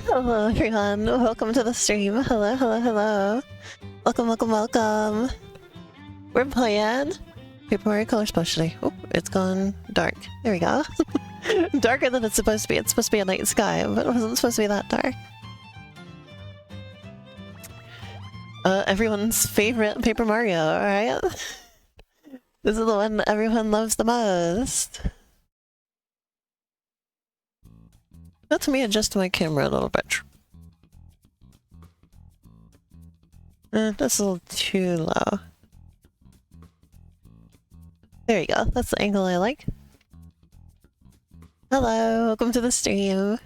Hello everyone, welcome to the stream. Hello, hello, hello. Welcome, welcome, welcome. We're playing Paper Mario Color Splash today. Oh, it's gone dark. There we go. Darker than it's supposed to be. It's supposed to be a night sky, but it wasn't supposed to be that dark. Everyone's favorite Paper Mario, right? This is the one everyone loves the most. Let me adjust my camera a little bit. That's a little too low. There you go. That's the angle I like. Hello, welcome to the stream.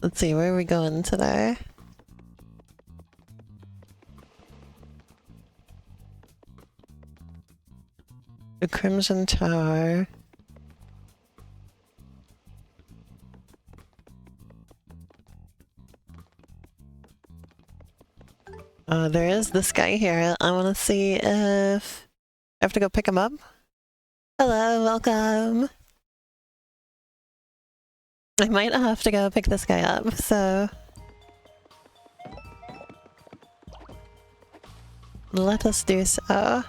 Let's see, where are we going today? The Crimson Tower. There is this guy here. I want to see if I have to go pick him up. Hello, welcome. I might have to go pick this guy up, so let us do so.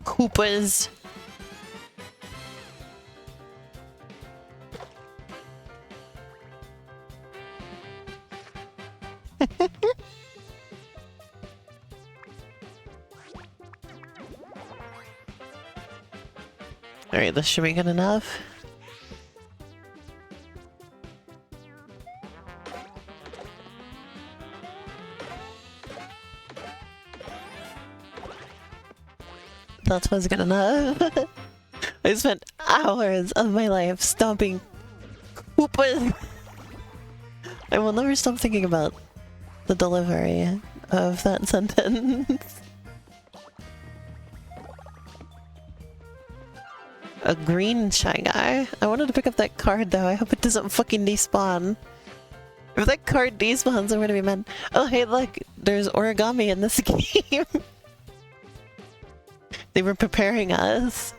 Koopas. Alright, this should be good enough. That was good enough. I spent hours of my life stomping Koopas. I will never stop thinking about the delivery of that sentence. A green Shy Guy. I wanted to pick up that card though. I hope it doesn't fucking despawn. If that card despawns, I'm gonna be mad. Oh hey look, there's origami in this game. They were preparing us.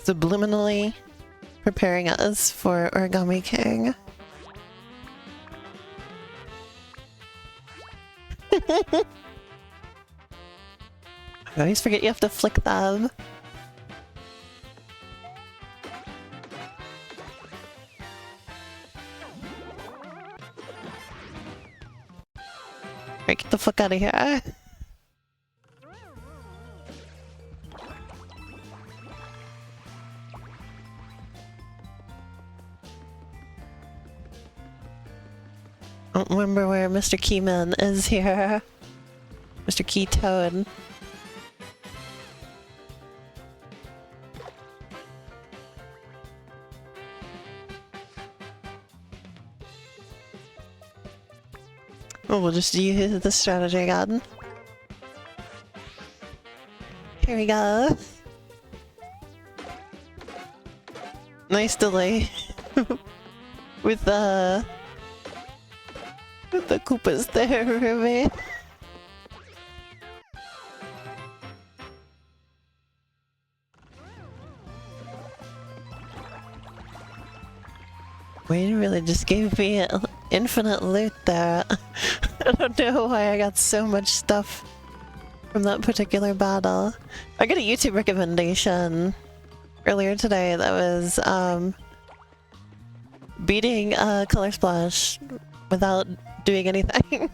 Subliminally preparing us for Origami King. I always forget you have to flick them. Alright, get the fuck out of here. I don't remember where Mr. Keyman is here. Mr. Keytoad. Oh, we'll just use the strategy again. Here we go. Nice delay with the Koopas there, Ruby. Wayne really just gave me infinite loot there. I don't know why I got so much stuff from that particular battle. I got a YouTube recommendation earlier today that was beating Color Splash without doing anything.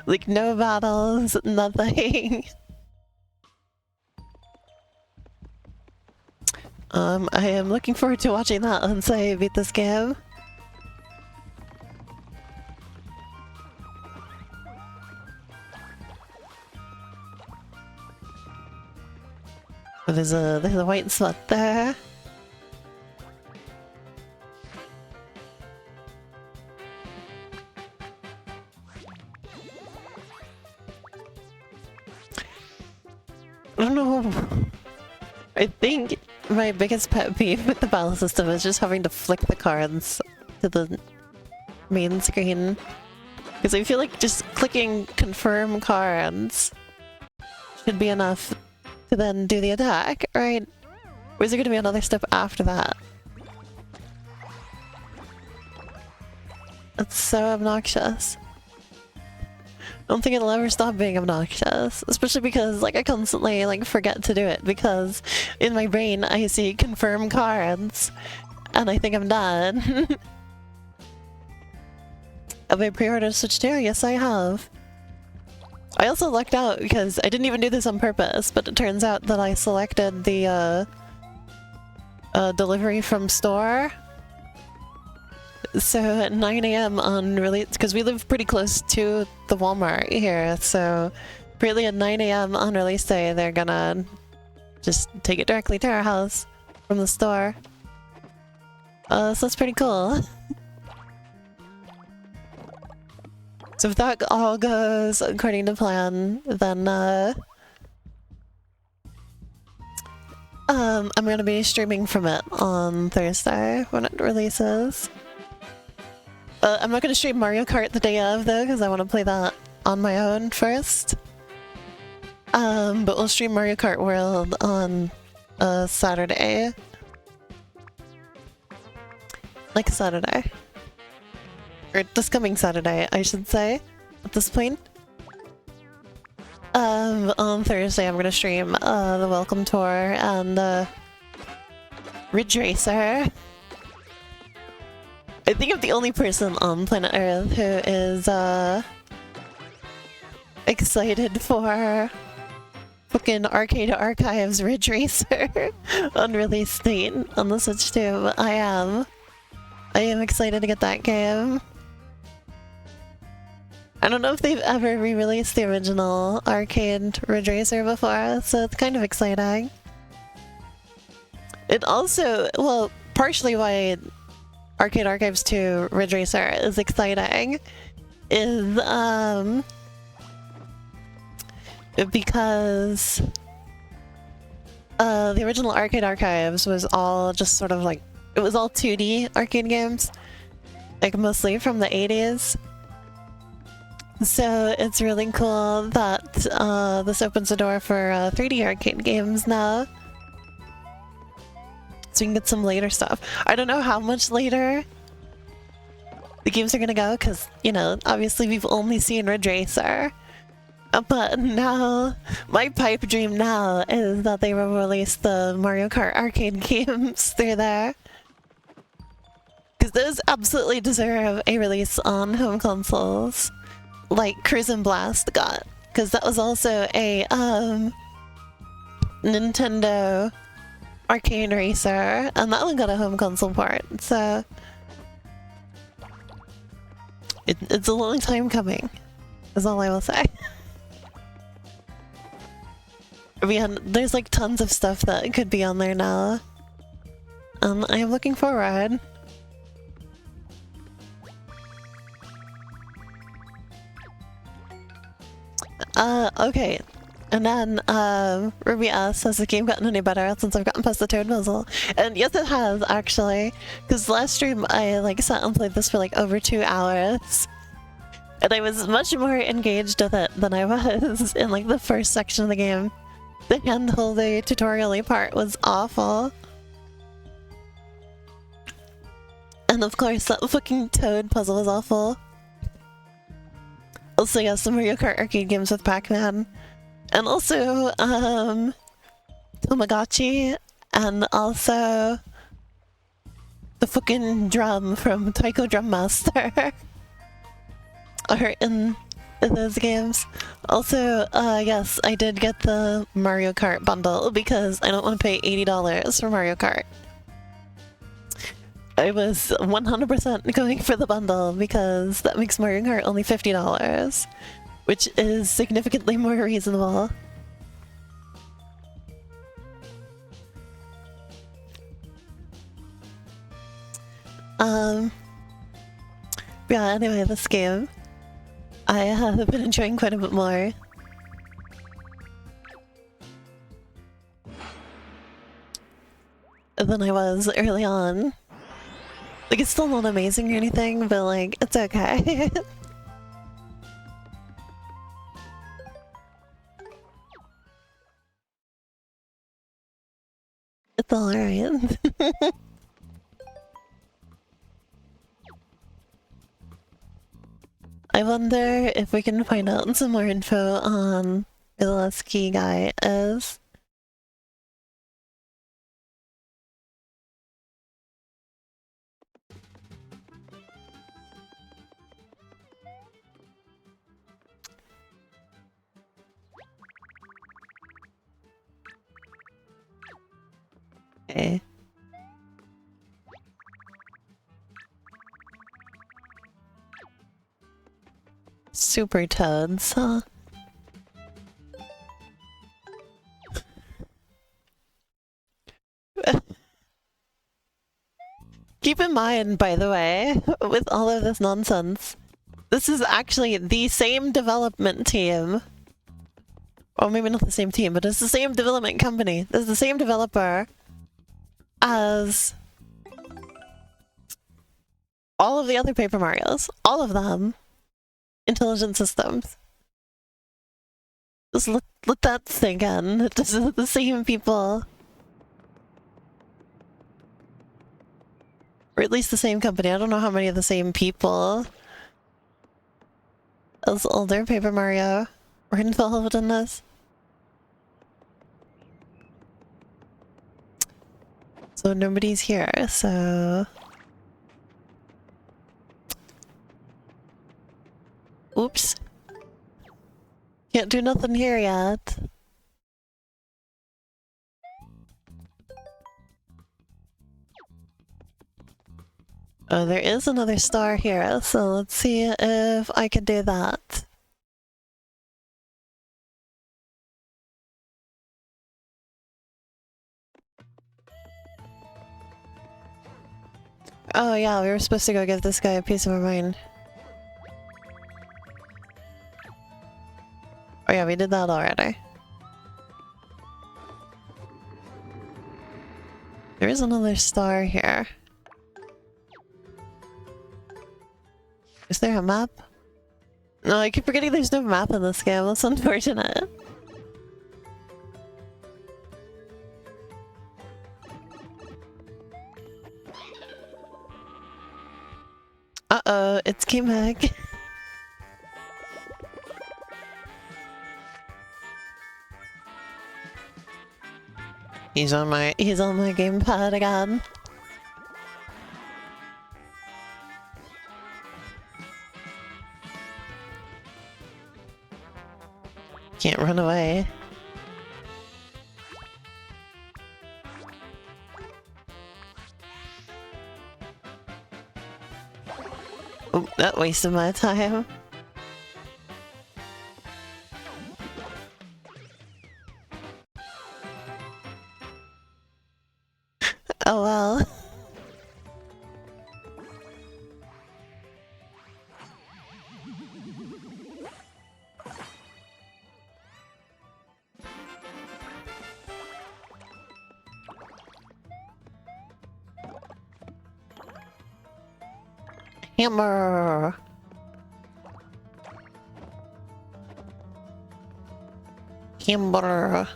Like no battles, nothing. I am looking forward to watching that once I beat this game. There's a white spot there. I don't know. I think my biggest pet peeve with the battle system is just having to flick the cards to the main screen. Because I feel like just clicking confirm cards should be enough to then do the attack, right? Or is there going to be another step after that? That's so obnoxious. I don't think it'll ever stop being obnoxious, especially because like I constantly like forget to do it because in my brain I see confirm cards and I think I'm done. Have I pre-ordered Switch 2? Yes, I have. I also lucked out because I didn't even do this on purpose, but it turns out that I selected the delivery from store. So at 9 AM on release, because we live pretty close to the Walmart here, so really at 9 AM on release day, they're gonna just take it directly to our house from the store. So that's pretty cool. So if that all goes according to plan, then I'm gonna be streaming from it on Thursday when it releases. I'm not gonna stream Mario Kart the day of though, because I want to play that on my own first. But we'll stream Mario Kart World on Saturday. Next Saturday. Or this coming Saturday, I should say, at this point. On Thursday I'm gonna stream the Welcome Tour and Ridge Racer. I think I'm the only person on planet Earth who is excited for fucking Arcade Archives Ridge Racer on release date on the Switch 2. I am excited to get that game. I don't know if they've ever re-released the original arcade Ridge Racer before, so it's kind of exciting. It also, well, partially why Arcade Archives 2 Ridge Racer is exciting is because the original Arcade Archives was all just sort of like, it was all 2D arcade games, like mostly from the 80s. So it's really cool that this opens the door for 3D arcade games now. So we can get some later stuff. I don't know how much later the games are gonna go, because, you know, obviously we've only seen Ridge Racer. But now, my pipe dream now is that they will release the Mario Kart arcade games through there. Because those absolutely deserve a release on home consoles, like Cruisin' Blast got. Because that was also a Nintendo arcade racer, and that one got a home console port, so it's a long time coming, is all I will say. Yeah, there's like tons of stuff that could be on there now. I am looking forward. Okay. And then, Ruby asks, has the game gotten any better since I've gotten past the Toad puzzle? And yes, it has, actually. Because last stream, I, like, sat and played this for, like, over 2 hours. And I was much more engaged with it than I was in, like, the first section of the game. The hand-holding tutorial-y part was awful. And of course, that fucking Toad puzzle was awful. Also, yes, the Mario Kart arcade games with Pac-Man. And also, Tamagotchi, and also the fucking drum from Taiko Drum Master are in those games. Also, yes, I did get the Mario Kart bundle because I don't want to pay $80 for Mario Kart. I was 100% going for the bundle because that makes Mario Kart only $50. Which is significantly more reasonable. Yeah, anyway, this game I have been enjoying quite a bit more. than I was early on. Like, it's still not amazing or anything, but like, it's okay. It's alright. I wonder if we can find out some more info on where the last key guy is. Okay. Super toads, huh? Keep in mind, by the way, with all of this nonsense, this is actually the same development team. Or maybe not the same team, but it's the same development company. This is the same developer as all of the other Paper Marios. All of them. Intelligent Systems. Just let that sink in. This is the same people. Or at least the same company. I don't know how many of the same people as older Paper Mario were involved in this. So nobody's here, so... Oops. Can't do nothing here yet. Oh, there is another star here, so let's see if I can do that. Oh yeah, we were supposed to go give this guy a piece of our mind. Oh yeah, we did that already. There is another star here. Is there a map? No, I keep forgetting there's no map in this game. That's unfortunate. Uh-oh, it's came back. He's on my gamepad again. Can't run away. Oh, that wasted my time. Oh well. Hammer. Hammer.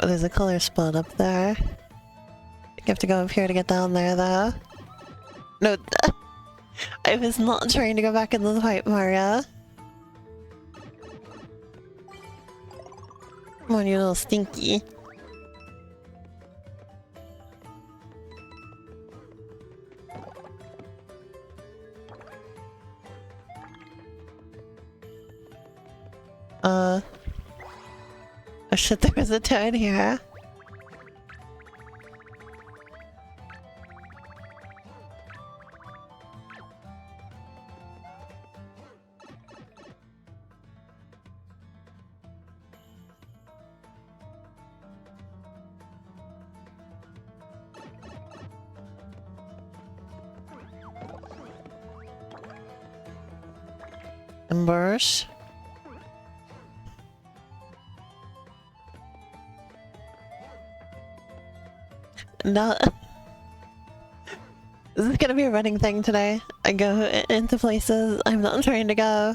Oh, there's a color spot up there. You have to go up here to get down there, though. No, I was not trying to go back into the fight, Mario. Come on, you little stinky. Oh shit, there was a toad here. Embers. No. This is gonna be a running thing today. I go into places I'm not trying to go.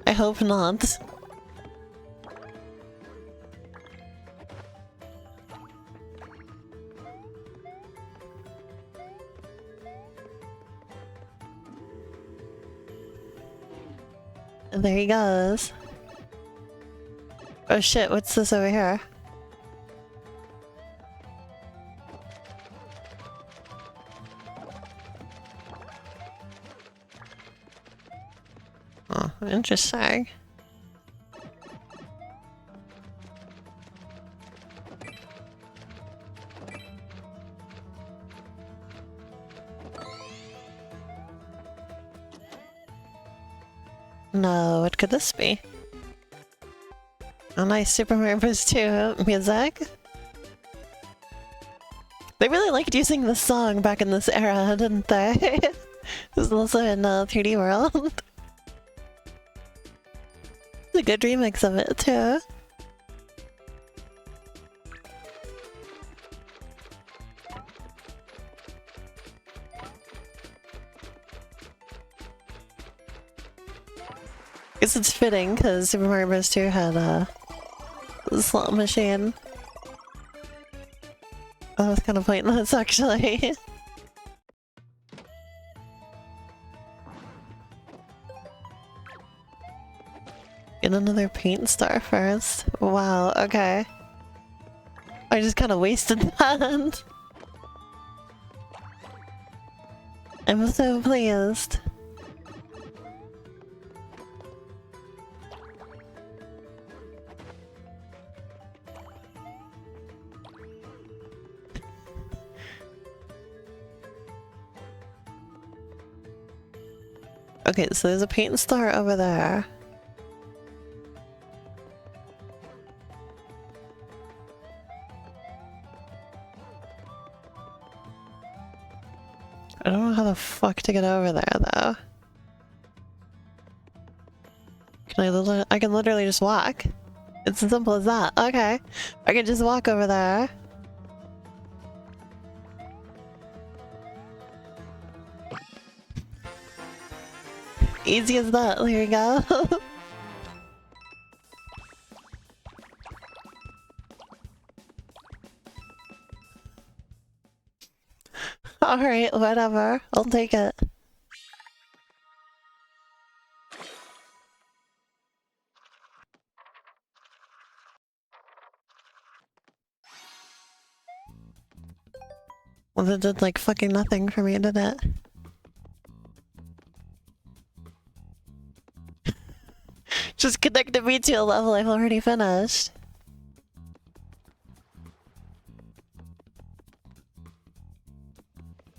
I hope not. There he goes. Oh shit, what's this over here? Oh, interesting. No, what could this be? Oh nice, Super Mario Bros. 2 music. They really liked using this song back in this era, didn't they? This is also in 3D World. It's a good remix of it too. Guess it's fitting because Super Mario Bros. 2 had a slot machine. Oh, that was kind of pointless actually. Get another paint star first. Wow, okay. I just kind of wasted that. I'm so pleased. Okay, so there's a paint star over there. I don't know how the fuck to get over there though. I can literally just walk. It's as simple as that. Okay. I can just walk over there. Easy as that. There we go. Alright, whatever. I'll take it. Well, that did like fucking nothing for me, did it? Just connected me to a level I've already finished.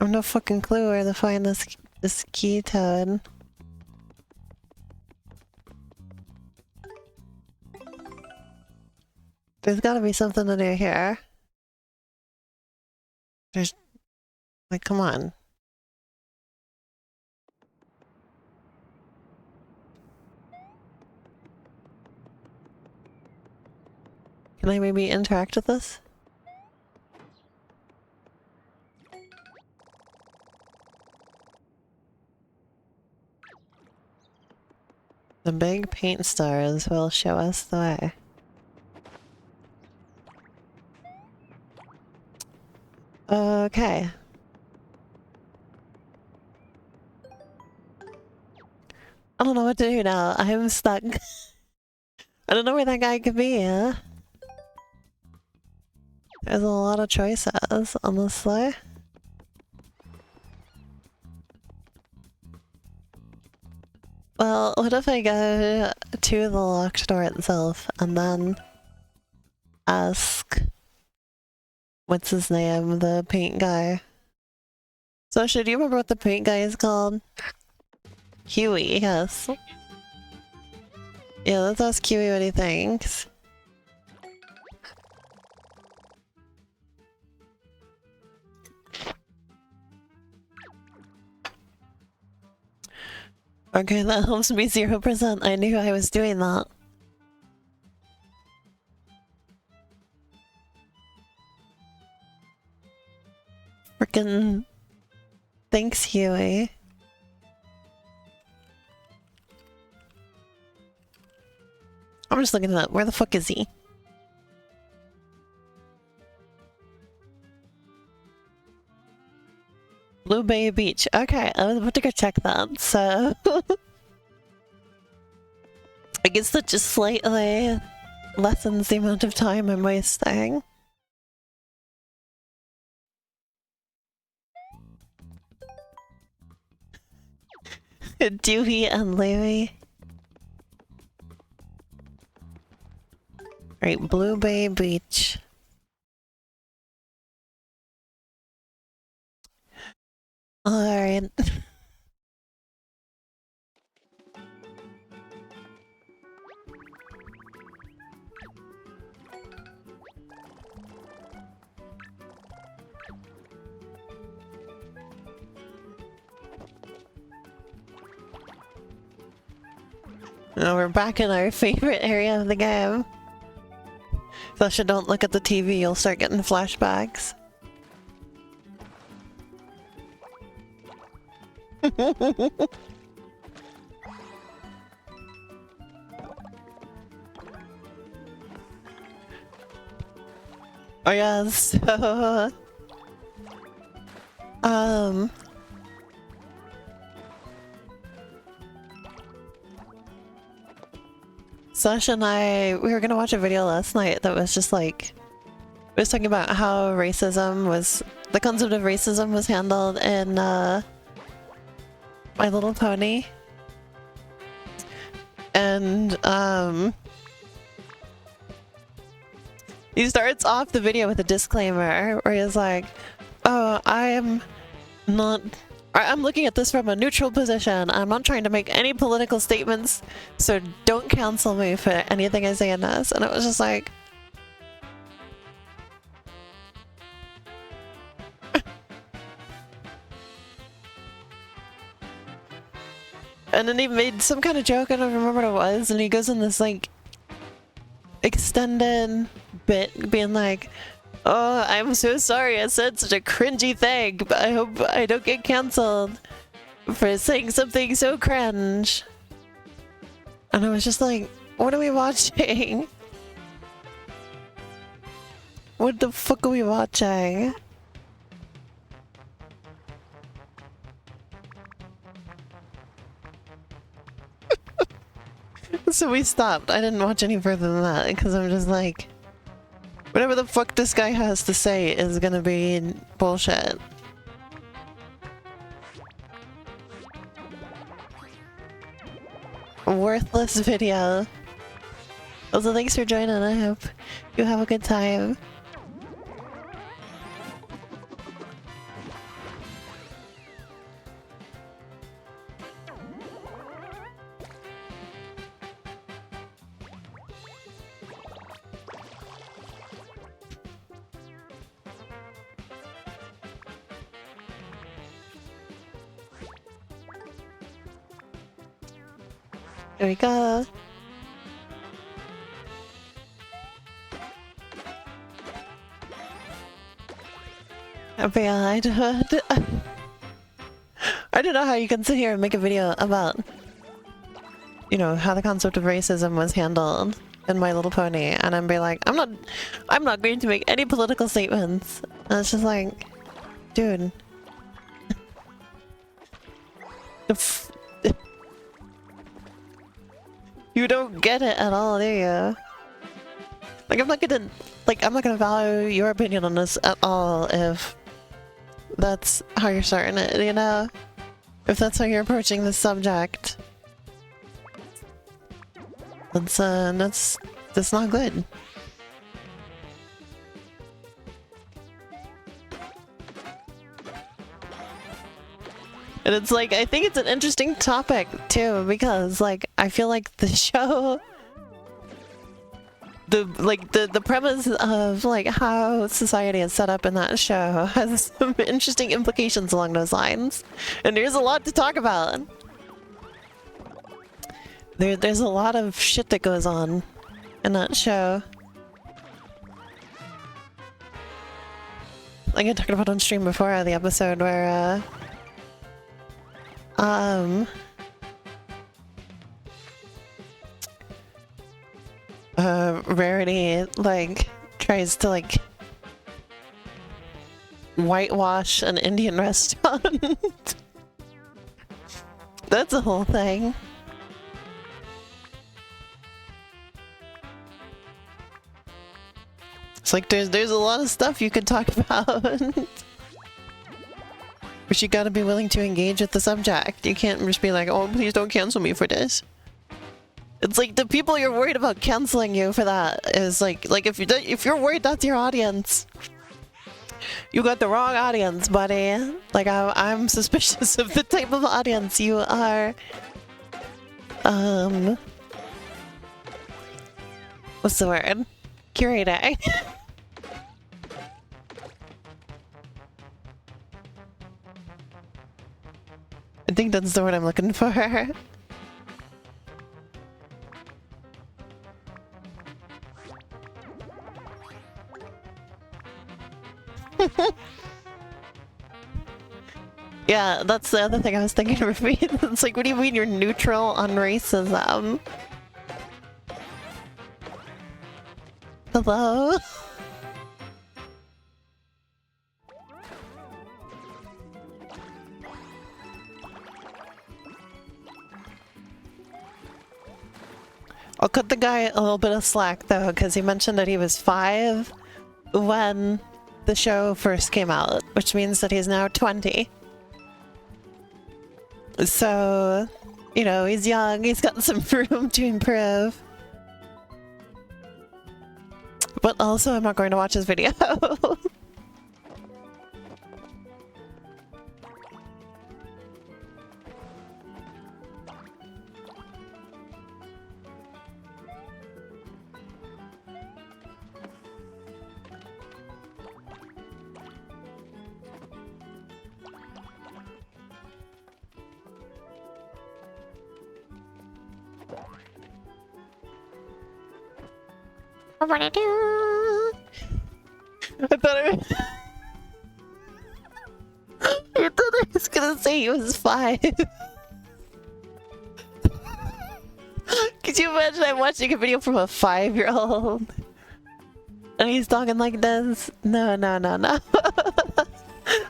I have no fucking clue where to find this key toad. There's gotta be something to do here. There's... like, come on. Can I maybe interact with this? The big paint stars will show us the way. Okay. I don't know what to do now. I'm stuck. I don't know where that guy could be, huh? There's a lot of choices, honestly. Well, what if I go to the locked door itself and then ask... what's his name? The paint guy. So, do you remember what the paint guy is called? Huey, yes. Yeah, let's ask Huey what he thinks. Okay, that helps me 0%. I knew I was doing that. Frickin' thanks, Huey. I'm just looking at that. Where the fuck is he? Blue Bay Beach. Okay, I was about to go check that, so... I guess that just slightly lessens the amount of time I'm wasting. Dewey and Louie. Right, Blue Bay Beach. Alright. Now we're back in our favorite area of the game. Sasha, don't look at the TV, you'll start getting flashbacks. Oh yeah, so... Sasha and I, we were gonna watch a video last night that was just like... It was talking about how racism was... The concept of racism was handled in, My Little Pony. And, he starts off the video with a disclaimer where he's like, oh, I'm looking at this from a neutral position. I'm not trying to make any political statements, so don't cancel me for anything I say in this. And it was just like... And then he made some kind of joke, I don't remember what it was, and he goes in this like extended bit being like, oh, I'm so sorry I said such a cringy thing, but I hope I don't get cancelled for saying something so cringe. And I was just like, what are we watching? What the fuck are we watching? So we stopped. I didn't watch any further than that because I'm just like, whatever the fuck this guy has to say is gonna be bullshit. Worthless video. Also, thanks for joining. I hope you have a good time. There we go. But yeah, I don't know how you can sit here and make a video about, you know, how the concept of racism was handled in My Little Pony, and I'm be like, I'm not going to make any political statements. And it's just like, dude. You don't get it at all, do you? Like, I'm not gonna value your opinion on this at all if that's how you're starting it, you know? If that's how you're approaching this subject. That's not good. And it's like, I think it's an interesting topic too, because like, I feel like the show, the premise of like how society is set up in that show has some interesting implications along those lines. And there's a lot to talk about. There's a lot of shit that goes on in that show. Like I talked about on stream before, the episode where, Rarity, like, tries to, like, whitewash an Indian restaurant. That's a whole thing. It's like there's a lot of stuff you could talk about. But you gotta be willing to engage with the subject. You can't just be like, oh, please don't cancel me for this. It's like the people you're worried about canceling you for that is like if you're worried that's your audience, you got the wrong audience, buddy. Like I'm suspicious of the type of audience you are. What's the word? Curating. I think that's the word I'm looking for. Yeah, that's the other thing I was thinking of. It's like, what do you mean you're neutral on racism? Hello? I'll cut the guy a little bit of slack though, because he mentioned that he was 5 when the show first came out, which means that he's now 20. So, you know, he's young, he's got some room to improve. But also, I'm not going to watch his video. What do I do? I thought I was gonna say he was 5. Could you imagine I'm watching a video from a 5-year-old? And he's talking like this? No, no, no, no.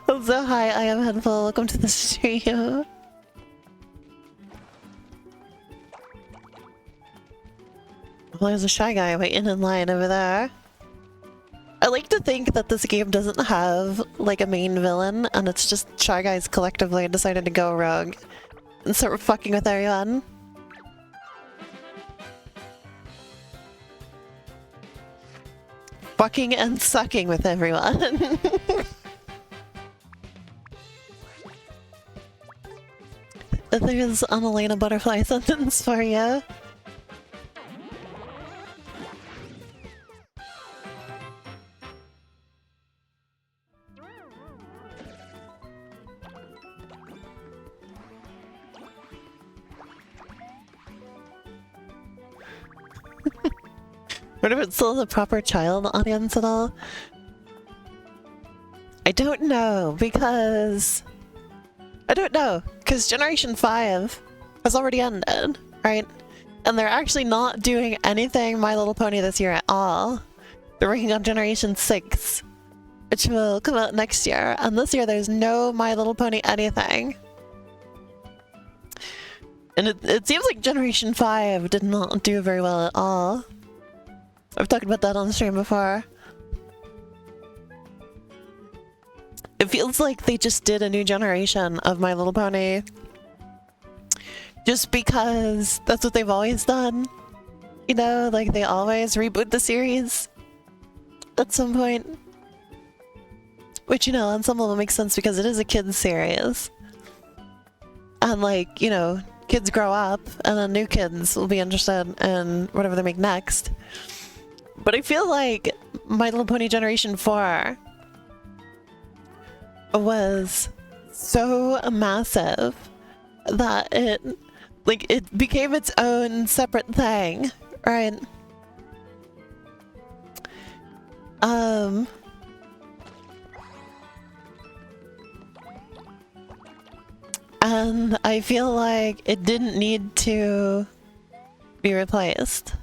Also, hi, I am Headful. Welcome to the stream. Well, there's a shy guy waiting in line over there. I like to think that this game doesn't have, like, a main villain, and it's just shy guys collectively decided to go rogue and start fucking with everyone. Fucking and sucking with everyone. There's an Elena Butterfly sentence for you. What if it's still the proper child audience at all? I don't know, because... Generation 5 has already ended, right? And they're actually not doing anything My Little Pony this year at all. They're working on Generation 6, which will come out next year. And this year there's no My Little Pony anything. And it seems like Generation 5 did not do very well at all. I've talked about that on the stream before. It feels like they just did a new generation of My Little Pony. Just because that's what they've always done. You know, like they always reboot the series at some point. Which, you know, on some level makes sense because it is a kid's series. And like, you know, kids grow up and then new kids will be interested in whatever they make next. But I feel like My Little Pony Generation 4 was so massive that it Like, it became its own separate thing, right? And I feel like it didn't need to be replaced.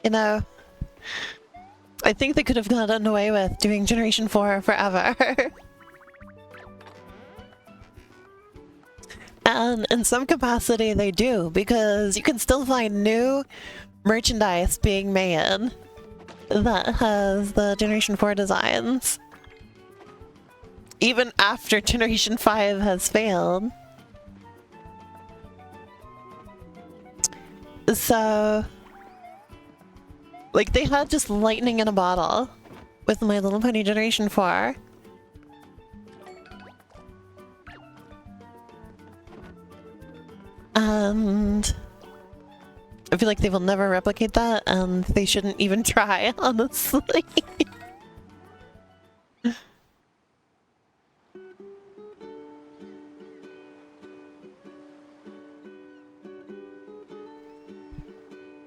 You know, I think they could have gotten away with doing Generation 4 forever. And in some capacity they do, because you can still find new merchandise being made that has the Generation 4 designs. Even after Generation 5 has failed. So, like, they had just lightning in a bottle with My Little Pony Generation 4. And I feel like they will never replicate that, and they shouldn't even try, honestly.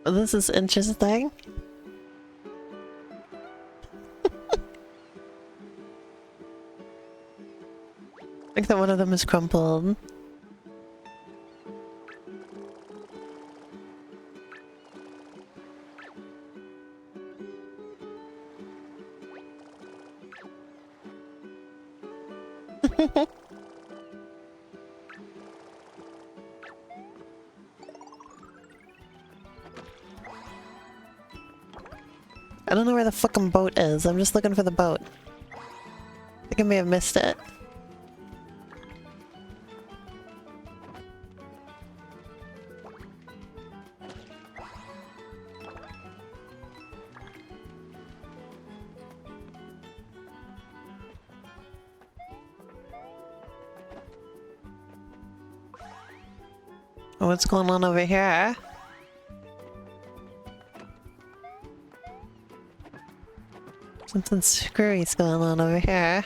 This is interesting. I think that one of them is crumpled. I don't know where the fucking boat is. I'm just looking for the boat. I think I may have missed it. Oh, what's going on over here? Something screwy's going on over here.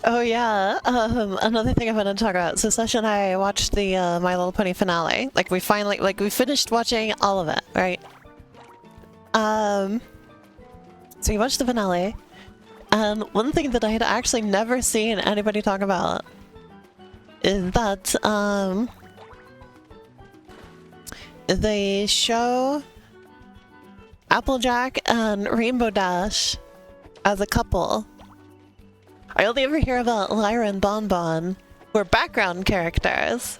Oh yeah, another thing I want to talk about. So Sasha and I watched the My Little Pony finale. Like we finally, we finished watching all of it, right? So we watched the finale, and one thing that I had actually never seen anybody talk about is that they show Applejack and Rainbow Dash as a couple. I only ever hear about Lyra and Bonbon, who are background characters.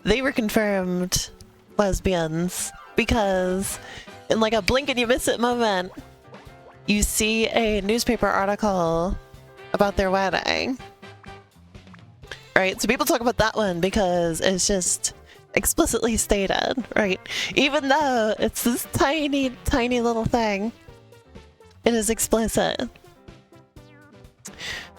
They were confirmed lesbians because in like a blink and you miss it moment, you see a newspaper article about their wedding. Right? So people talk about that one because it's just explicitly stated, right? Even though it's this tiny, tiny little thing, it is explicit.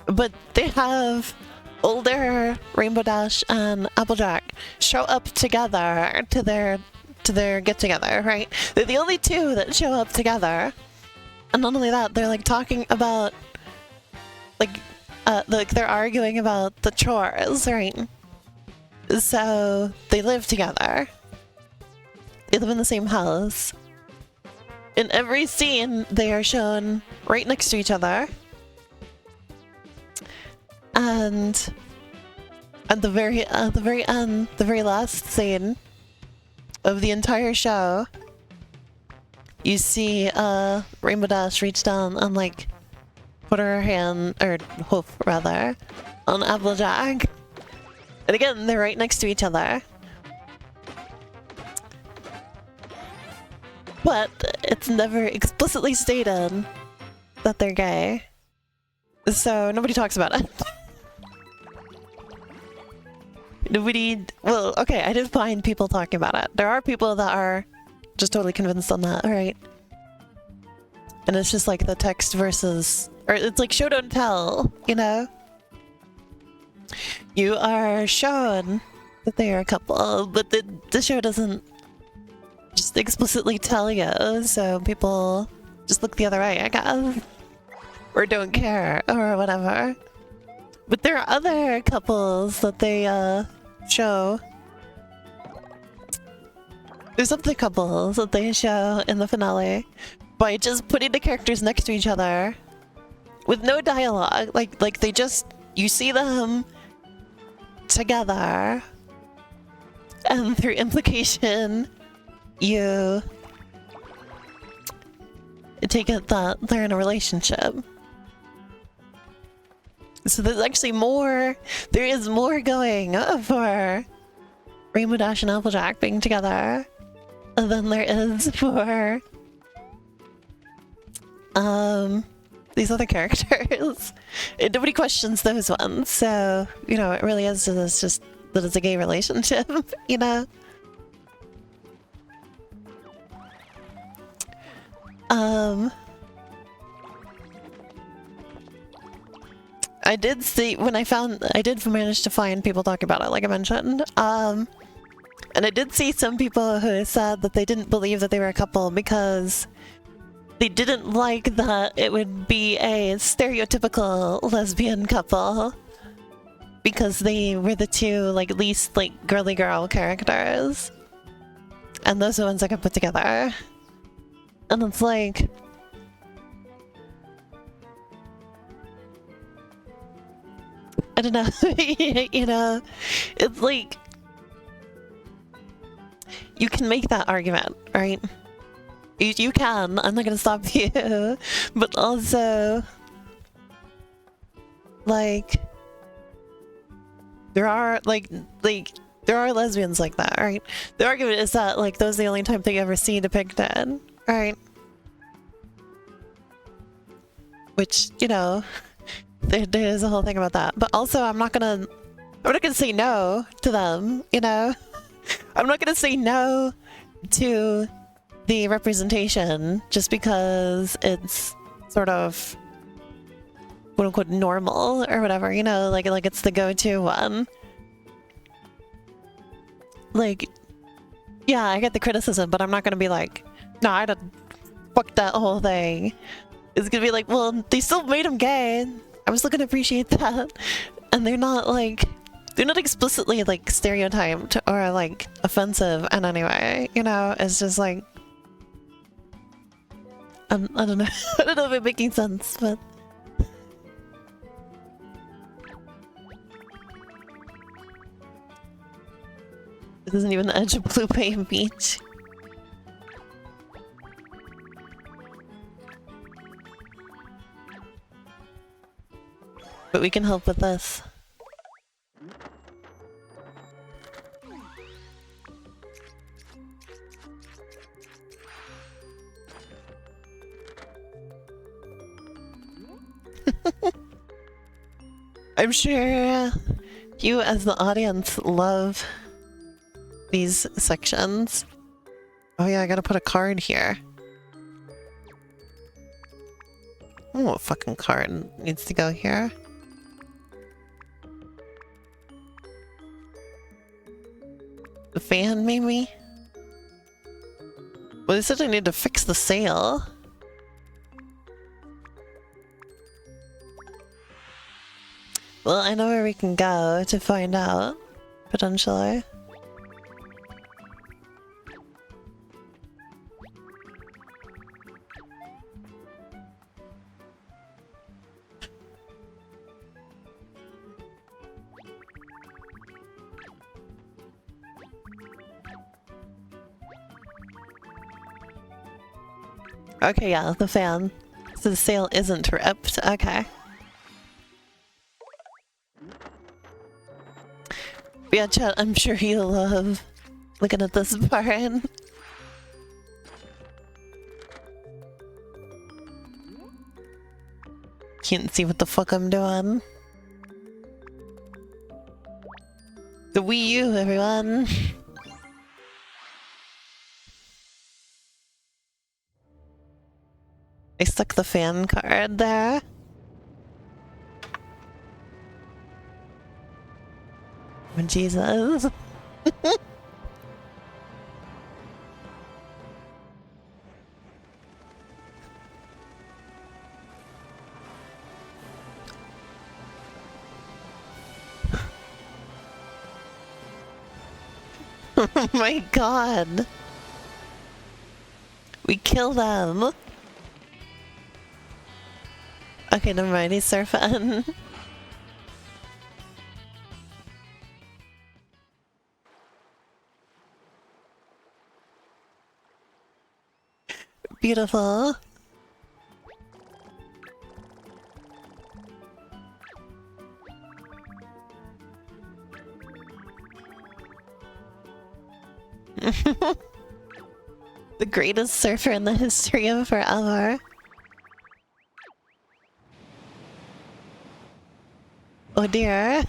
But they have older Rainbow Dash and Applejack show up together to their get-together, right? They're the only two that show up together. And not only that, they're like talking about like they're arguing about the chores, right? So they live together. They live in the same house. In every scene, they are shown right next to each other. And at the very end, the very last scene of the entire show, you see Rainbow Dash reach down and like put her hand, or hoof rather, on Applejack. And again, they're right next to each other. But it's never explicitly stated that they're gay. So nobody talks about it. Nobody... Well, okay, I did find people talking about it. There are people that are just totally convinced on that, alright. And it's just like the text versus... Or it's like show don't tell, you know? You are shown that they are a couple, but the show doesn't just explicitly tell you, so people just look the other way, I guess. Or don't care, or whatever. But there are other couples that they, show. There's other couples that they show in the finale by just putting the characters next to each other with no dialogue. Like they just... You see them together, and through implication, you take it that they're in a relationship. So there's actually more, there is more going for Rainbow Dash and Applejack being together than there is for these other characters. And nobody questions those ones, so, you know, it really is just that it's a gay relationship, you know? I did see, when I did manage to find people talking about it, like I mentioned, and I did see some people who said that they didn't believe that they were a couple because they didn't like that it would be a stereotypical lesbian couple because they were the two, like, least, like, girly girl characters. And those are the ones I could put together. And it's like... I don't know, you know, it's like... You can make that argument, right? You can, I'm not gonna stop you, but also... Like... There are, there are lesbians like that, right? The argument is that, like, those are the only time that you ever see depicted, right? Which, you know... There's a whole thing about that, but also I'm not gonna say no to them, you know? I'm not gonna say no to the representation just because it's sort of quote unquote normal or whatever, you know, like it's the go-to one. Like, yeah, I get the criticism, but I'm not gonna be like, no, I done fucked that whole thing. It's gonna be like, well, they still made him gay. I was looking to appreciate that. And they're not like, they're not explicitly like stereotyped or like offensive in any way, you know? It's just like, I don't know. I don't know if it's making sense, but. This isn't even the edge of Blue Bay Beach. But we can help with this. I'm sure you as the audience love these sections. Oh yeah, I gotta put a card here. Oh, what fucking card needs to go here? The fan, maybe? Well, they said I need to fix the sail. Well, I know where we can go to find out, potentially. Okay, yeah, the fan. So the sail isn't ripped. Okay. Yeah, chat, I'm sure you love looking at this part. can't see what the fuck I'm doing. The Wii U, everyone! I stuck the fan card there. Oh, Jesus. Oh my god. We kill them. Okay, never mind, he's surfing. Beautiful. The greatest surfer in the history of forever. Oh dear.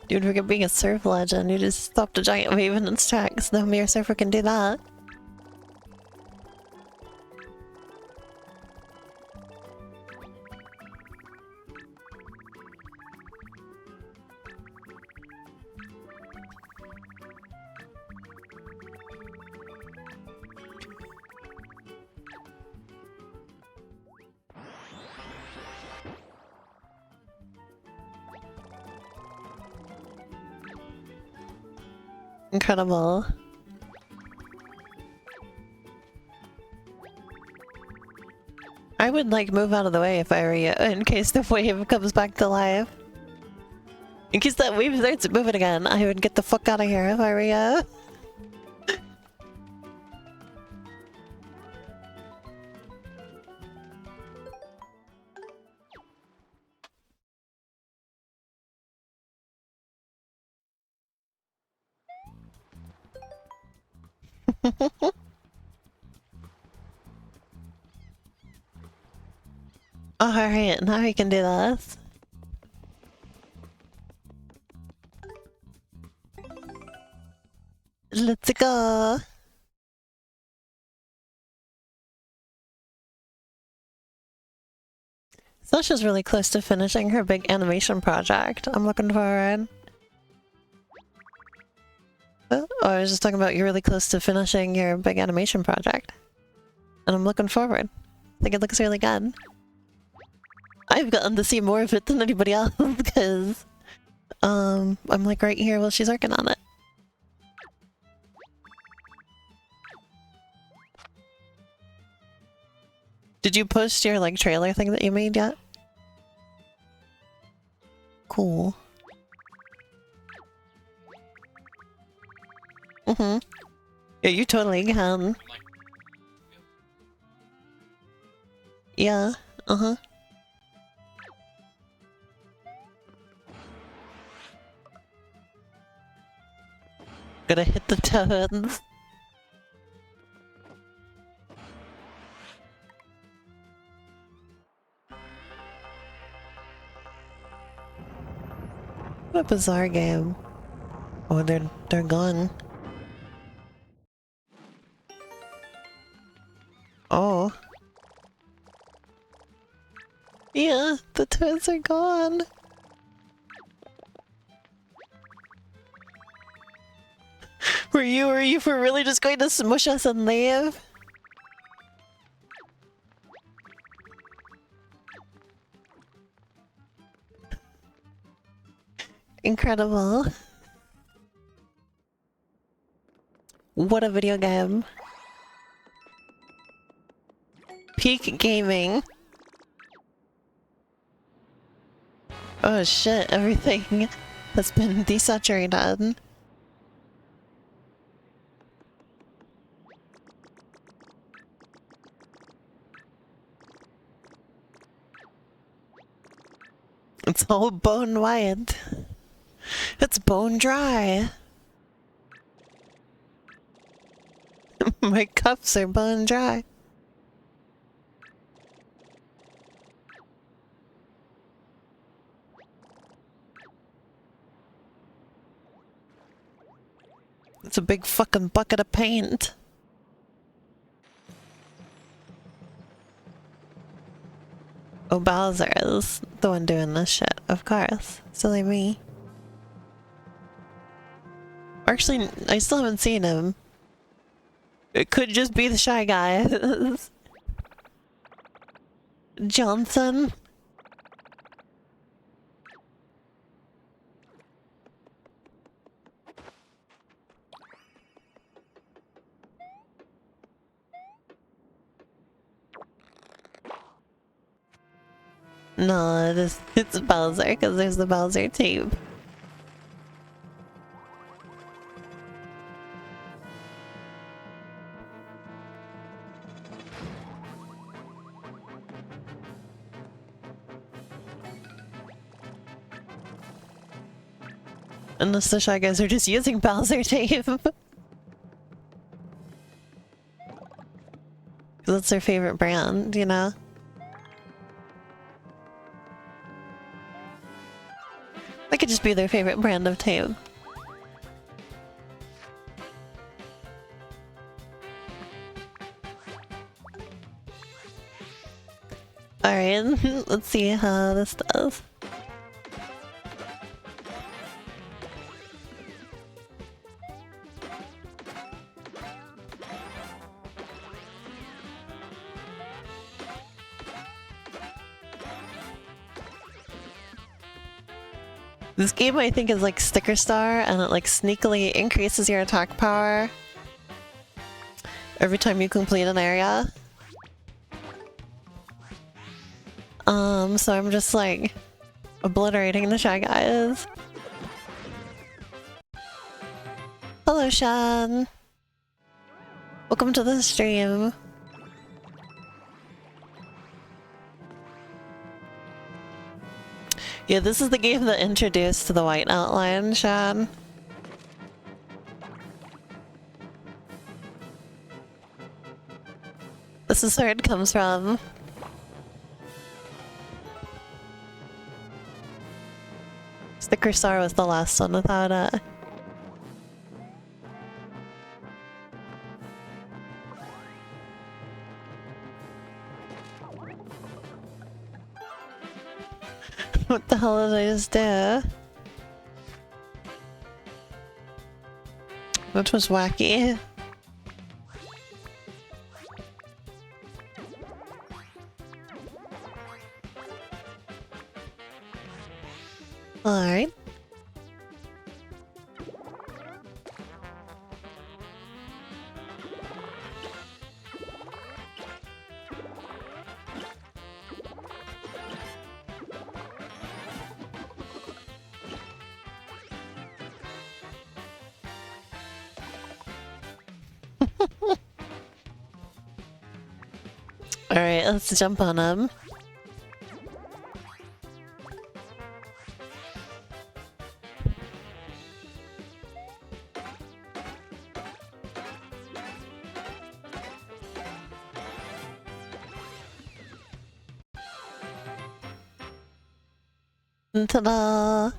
Dude, forget being a surf legend. You just stopped a giant wave in its tracks. No mere surfer can do that. Incredible. I would like move out of the way if I were you, in case the wave comes back to life. In case that wave starts moving again, I would get the fuck out of here if I were you. Alright, now we can do this. Let's go! Sasha's really close to finishing her big animation project. I'm looking forward. Oh, I was just talking about you're really close to finishing your big animation project. And I'm looking forward. I think it looks really good. I've gotten to see more of it than anybody else because I'm like right here while she's working on it. Did you post your like trailer thing that you made yet? Cool. Mm-hmm. Yeah, you totally can. Yeah, uh-huh. Gonna hit the toads. What a bizarre game. Oh, they're gone. Oh. Yeah, the toads are gone. Were you for really just going to smush us and leave? Incredible. What a video game. Peak gaming. Oh shit, everything has been desaturated. It's all bone wide. It's bone dry. My cups are bone dry. It's a big fucking bucket of paint. Oh, Bowser is the one doing this shit, of course. Silly me. Actually, I still haven't seen him. It could just be the Shy Guy. Johnson? No, it's Bowser, because there's the Bowser tape. Unless the Shy Guys are just using Bowser tape. That's their favorite brand, you know? That could just be their favorite brand of tape. Alright, let's see how this does. This game I think is like Sticker Star, and it like sneakily increases your attack power every time you complete an area. So I'm just like obliterating the Shy Guys. Hello, Sean. Welcome to the stream. Yeah, this is the game that introduced the white outline, Sean. This is where it comes from. Sticker Star was the last one without it. What the hell did I just do? That was wacky. Alright. Alright, let's jump on him. Ta-da!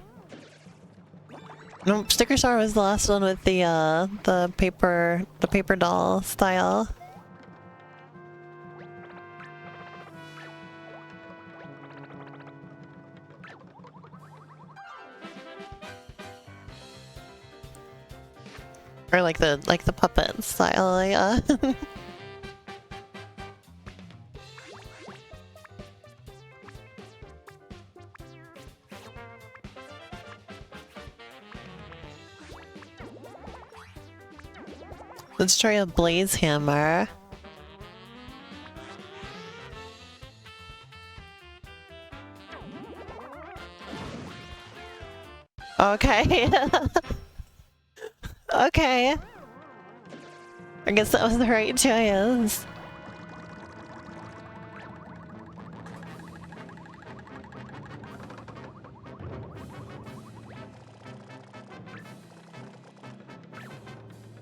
Nope, Sticker Star was the last one with the paper doll style. Or like the puppet style, yeah. Let's try a blaze hammer. Okay. Okay. I guess that was the right choice.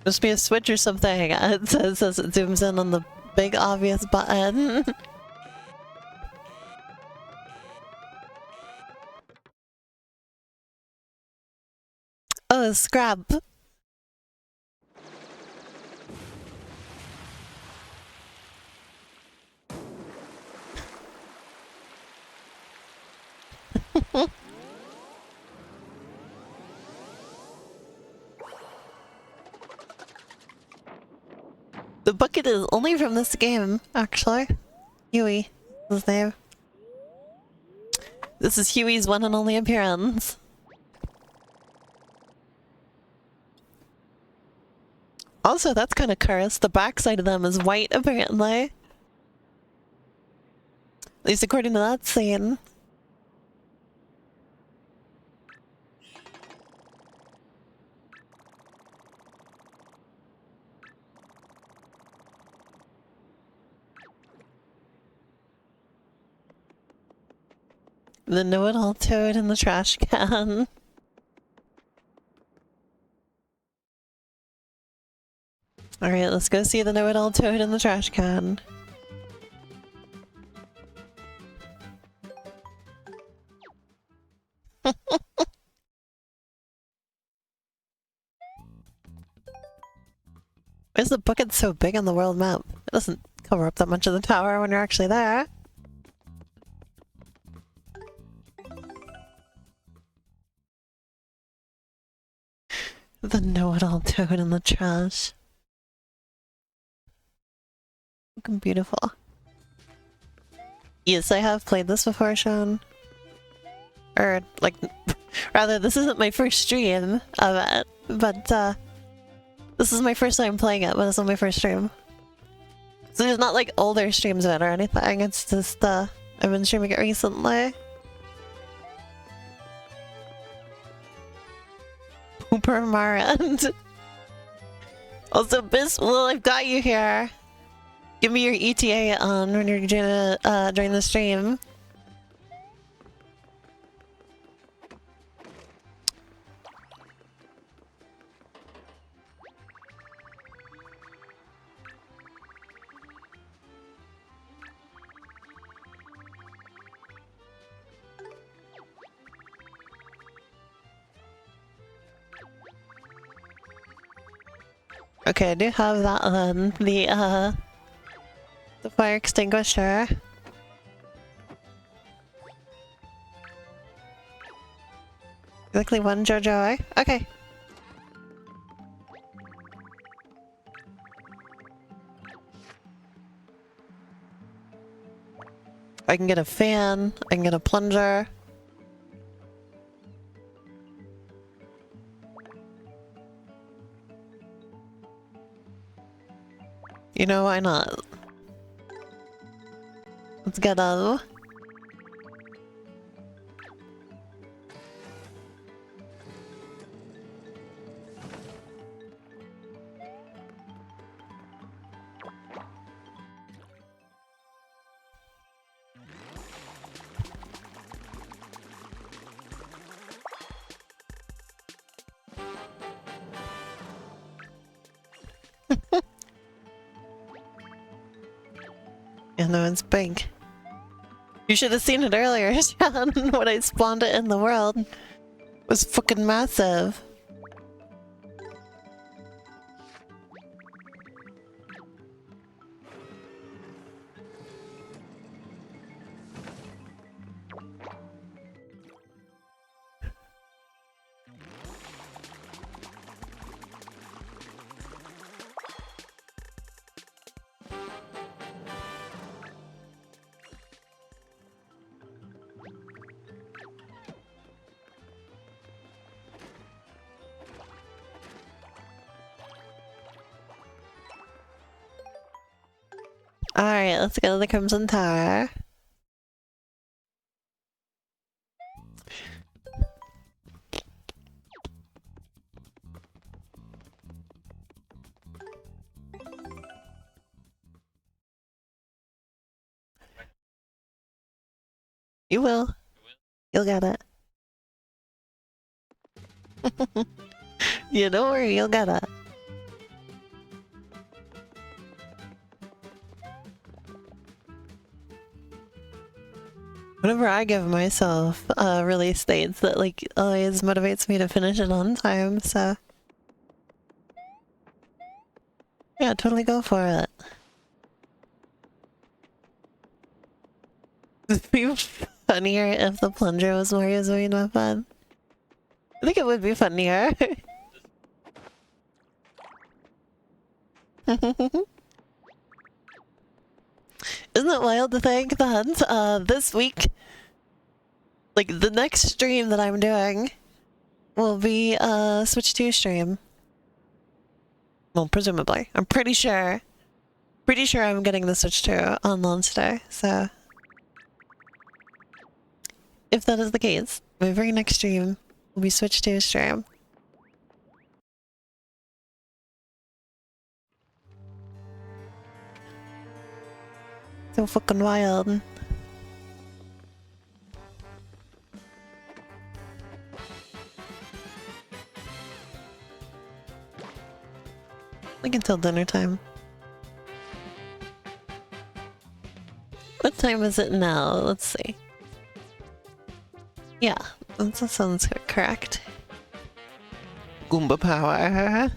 Must be a switch or something. It says as it zooms in on the big obvious button. Oh, scrap. The bucket is only from this game, actually. Huey is his name. This is Huey's one and only appearance. Also, that's kind of cursed. The backside of them is white, apparently. At least according to that scene. The know-it-all toad in the trash can. Alright, let's go see the know-it-all toad in the trash can. Why is the bucket so big on the world map? It doesn't cover up that much of the tower when you're actually there. The know-it-all toad in the trash. Looking beautiful. Yes, I have played this before, Sean. Or, like, rather, this isn't my first stream of it, but, this is my first time playing it, but it's not my first stream. So there's not, like, older streams of it or anything, it's just, I've been streaming it recently. Pooper Marand. Also, well, I've got you here. Give me your ETA on when you're gonna join the stream. Okay, I do have that then. The fire extinguisher. Exactly one JoJo, eh? Okay. I can get a fan, I can get a plunger. You know, why not? Let's get them. Yeah, no, it's big. You should have seen it earlier, Sean, when I spawned it in the world. It was fucking massive. Alright, let's go to the Crimson Tower. You will. You'll get it. Yeah, don't worry, you'll get it. Whenever I give myself release dates, that like always motivates me to finish it on time, so yeah, totally go for it. It'd be funnier if the plunger was Mario's main weapon. I think it would be funnier. Isn't it wild to think that this week, like the next stream that I'm doing, will be a Switch 2 stream? Well, presumably. I'm pretty sure I'm getting the Switch 2 on launch day, so if that is the case, my very next stream will be Switch 2 stream. So fucking wild. Like until dinner time. What time is it now? Let's see. Yeah, that sounds correct. Goomba power.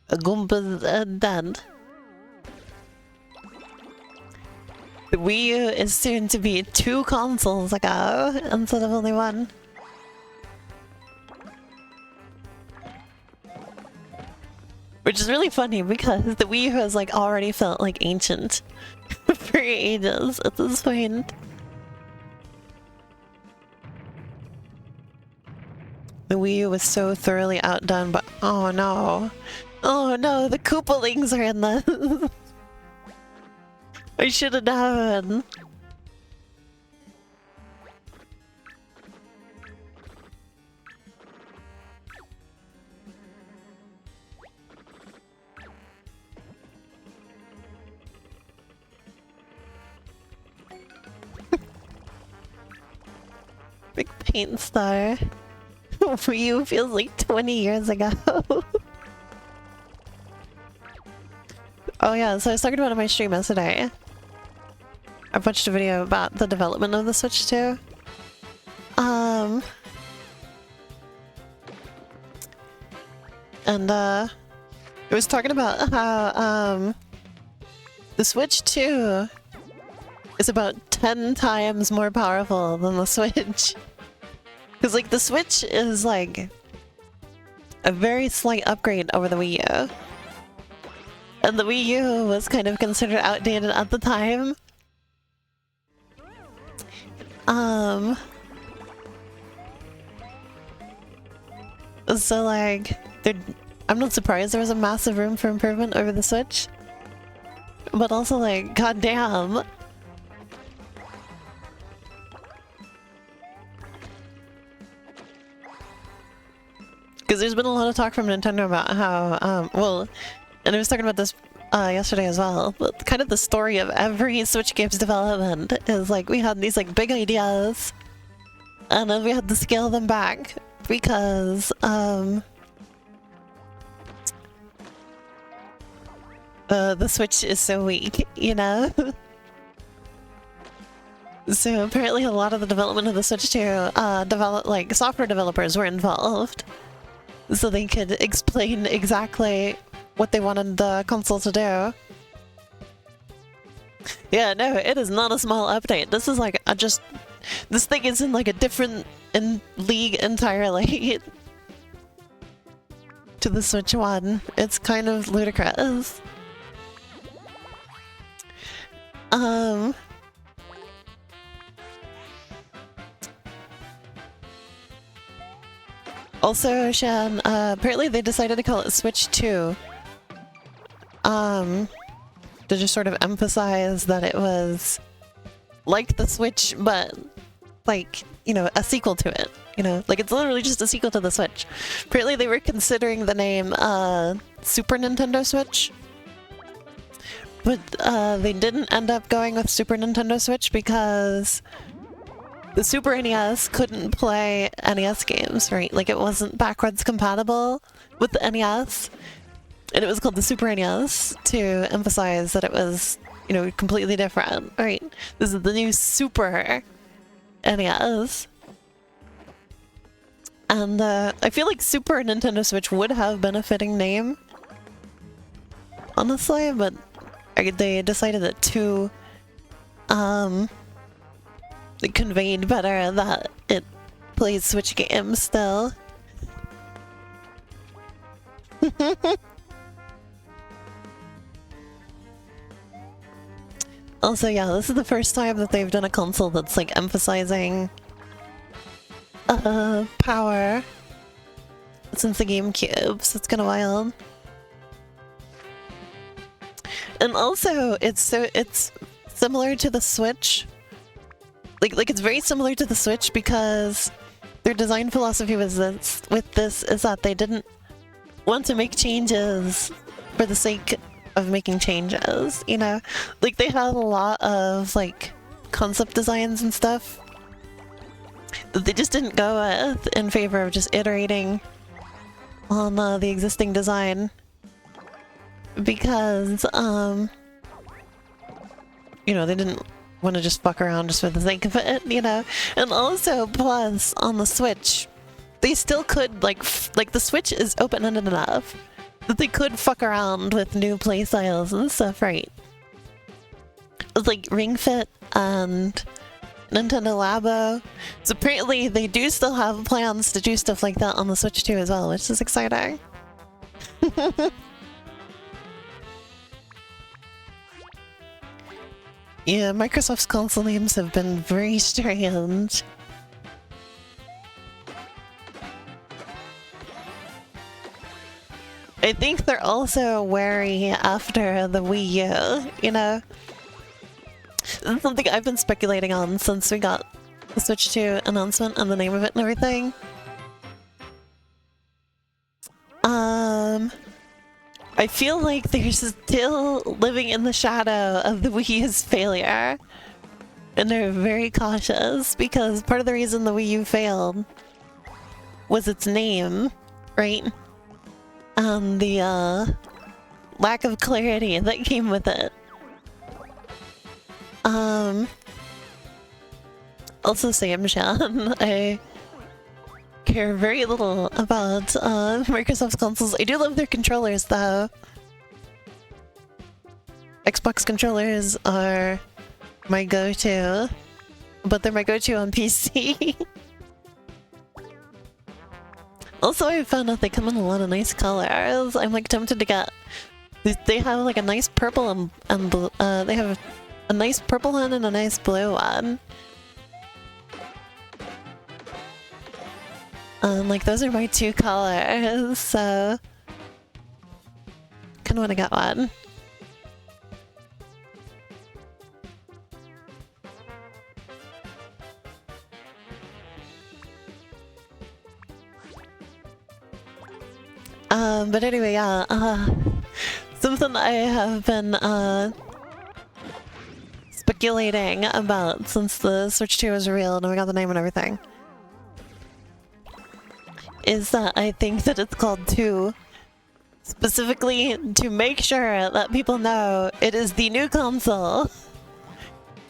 A Goomba's dead. The Wii U is soon to be 2 consoles ago instead of only 1. Which is really funny because the Wii U has like already felt like ancient for ages at this point. The Wii U was so thoroughly outdone, but oh no. Oh no, the Koopalings are in this. I should have known. Big paint star. Wii U feels like 20 years ago. Oh yeah, so I was talking about it on my stream yesterday. I watched a video about the development of the Switch 2. And it was talking about how the Switch 2 is about 10 times more powerful than the Switch. Because like the Switch is like a very slight upgrade over the Wii U. And the Wii U was kind of considered outdated at the time. So like, I'm not surprised there was a massive room for improvement over the Switch. But also like, goddamn. Because there's been a lot of talk from Nintendo about how, well, and I was talking about this yesterday as well, but kind of the story of every Switch game's development is like we had these like big ideas and then we had to scale them back because the Switch is so weak, you know? So apparently a lot of the development of the Switch 2, like software developers were involved so they could explain exactly what they wanted the console to do. Yeah, no, it is not a small update. This is like this thing is in like a different league entirely to the Switch 1. It's kind of ludicrous. Also, Shan, apparently they decided to call it Switch 2. To just sort of emphasize that it was like the Switch, but like, you know, a sequel to it. You know, like it's literally just a sequel to the Switch. Apparently they were considering the name Super Nintendo Switch. But they didn't end up going with Super Nintendo Switch because the Super NES couldn't play NES games, right? Like, it wasn't backwards compatible with the NES. And it was called the Super NES to emphasize that it was, you know, completely different, right? This is the new Super NES. And I feel like Super Nintendo Switch would have been a fitting name, honestly, but they decided that it conveyed better that it plays Switch games still. Also, yeah, this is the first time that they've done a console that's like emphasizing power since the GameCube, so it's kind of wild. And also, it's similar to the Switch. Like it's very similar to the Switch because their design philosophy with this is that they didn't want to make changes for the sake of making changes, you know? Like, they had a lot of, like, concept designs and stuff that they just didn't go with in favor of just iterating on the existing design. Because, you know, they didn't want to just fuck around just for the sake of it, you know? And also, plus, on the Switch, they still could, like the Switch is open-ended enough that they could fuck around with new playstyles and stuff, right? It's like Ring Fit and Nintendo Labo. So apparently they do still have plans to do stuff like that on the Switch too as well, which is exciting. Yeah, Microsoft's console names have been very strange. I think they're also wary after the Wii U, you know? This is something I've been speculating on since we got the Switch 2 announcement and the name of it and everything. I feel like they're still living in the shadow of the Wii U's failure. And they're very cautious because part of the reason the Wii U failed was its name, right? And the lack of clarity that came with it. Also, Sam Shan, I care very little about Microsoft's consoles. I do love their controllers, though. Xbox controllers are my go-to, but they're my go-to on PC. Also, I found out they come in a lot of nice colors. I'm like tempted to get... They have like a nice purple and blue, they have a nice purple one and a nice blue one. Like those are my two colors, so... Kinda wanna get one. But anyway, yeah, something I have been, speculating about since the Switch 2 was revealed and we got the name and everything is that I think that it's called 2 specifically to make sure that people know it is the new console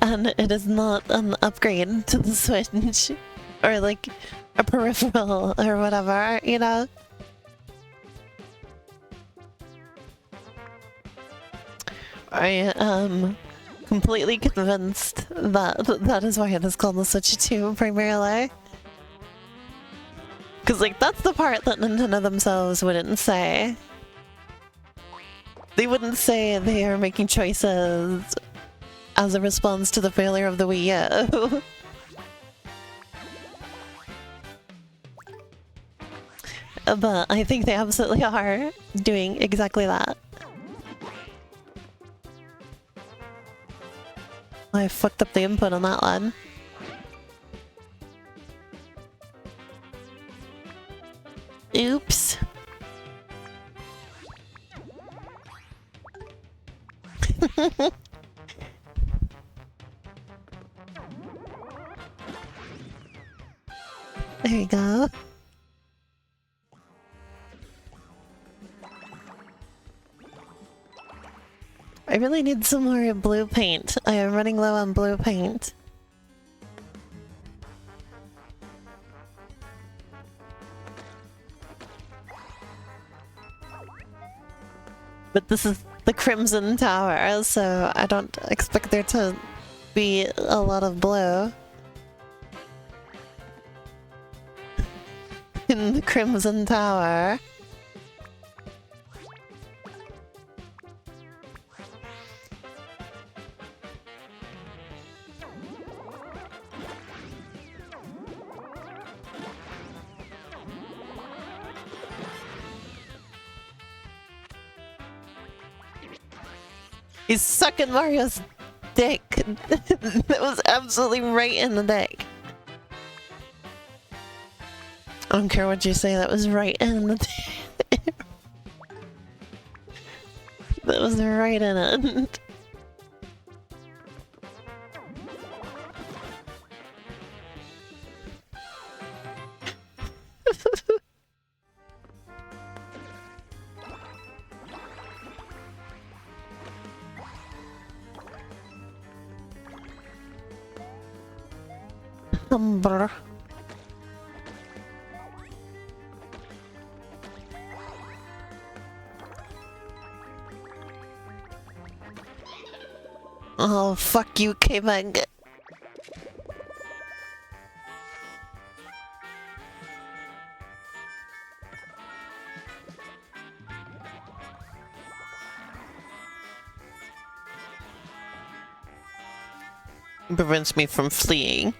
and it is not an upgrade to the Switch or like a peripheral or whatever, you know? I am completely convinced that that is why it is called the Switch 2 primarily. Because, like, that's the part that Nintendo themselves wouldn't say. They wouldn't say they are making choices as a response to the failure of the Wii U. But I think they absolutely are doing exactly that. I fucked up the input on that one. Oops. There you go. I really need some more blue paint. I am running low on blue paint. But this is the Crimson Tower, so I don't expect there to be a lot of blue in the Crimson Tower. He's sucking Mario's dick. That was absolutely right in the dick. I don't care what you say, that was right in the dick. That was right in it. Brr. Oh, fuck you, K-Bug. Prevents me from fleeing.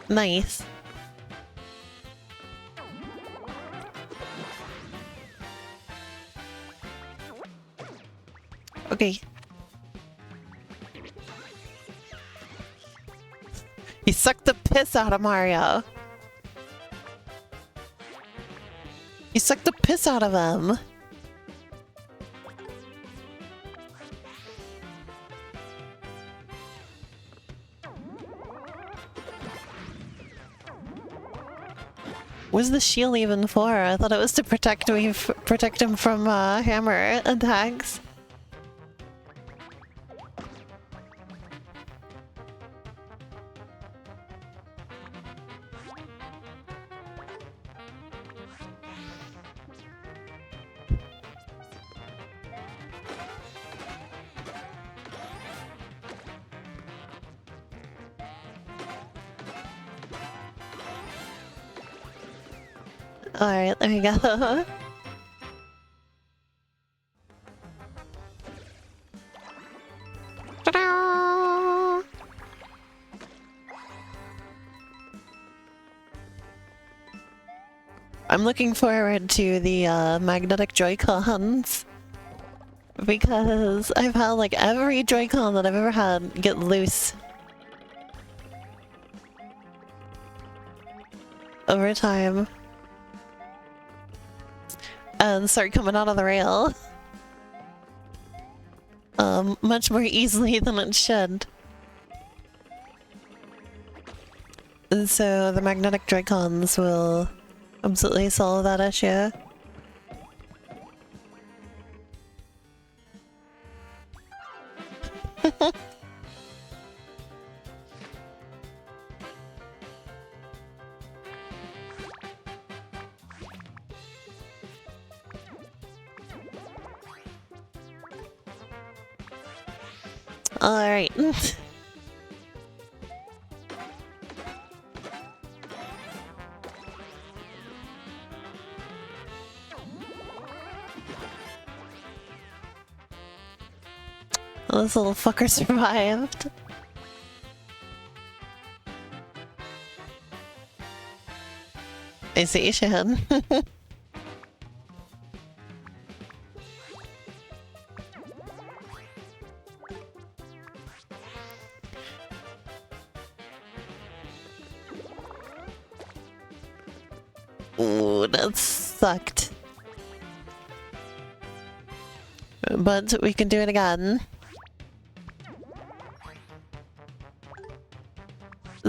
Nice. Okay. He sucked the piss out of Mario. He sucked the piss out of him. What's the shield even for? I thought it was to protect me, protect him from hammer attacks. Alright, there we go. Ta-da! I'm looking forward to the magnetic Joy-Cons because I've had like every Joy-Con that I've ever had get loose over time and start coming out of the rail much more easily than it should. And so the magnetic Joy-Cons will absolutely solve that issue. Alright. This little fucker survived. I see, Shan. Ooh, that sucked. But we can do it again.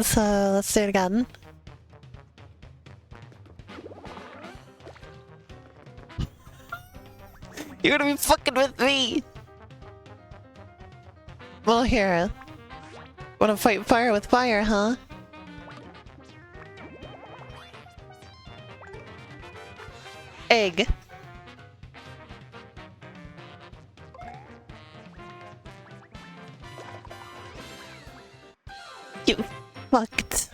So let's do it again. You're gonna be fucking with me! Well, here. Wanna fight fire with fire, huh? Egg. You fucked.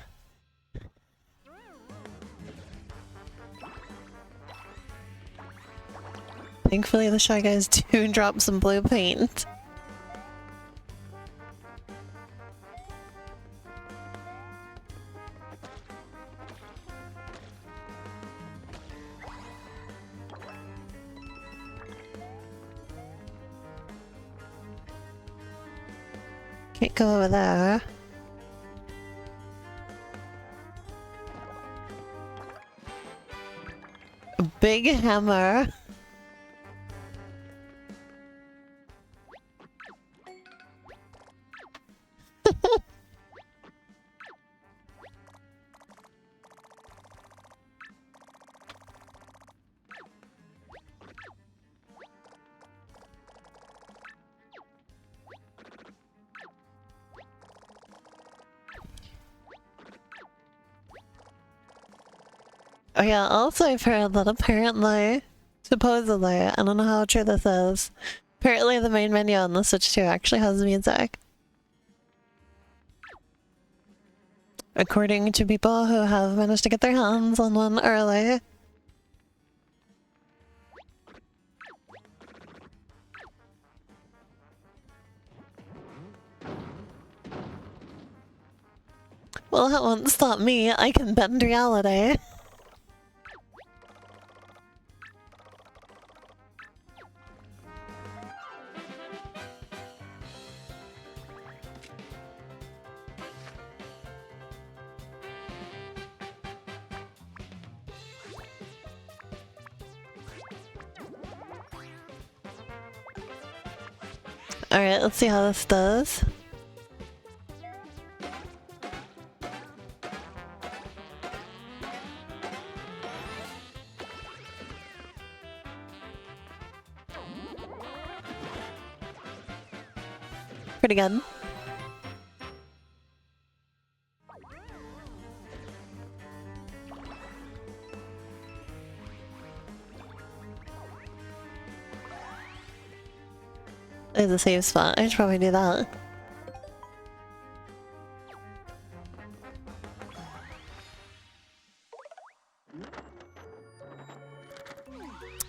Thankfully the Shy Guys do drop some blue paint. Can't go over there. A big hammer. Oh yeah, also I've heard that apparently, supposedly, I don't know how true this is, apparently the main menu on the Switch 2 actually has music. According to people who have managed to get their hands on one early. Well, that won't stop me, I can bend reality. Alright, let's see how this does. Pretty good. There's a save spot. I should probably do that.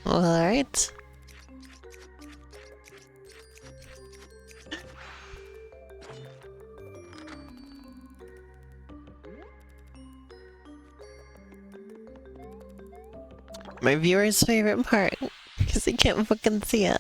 Alright. My viewer's favorite part, because they can't fucking see it.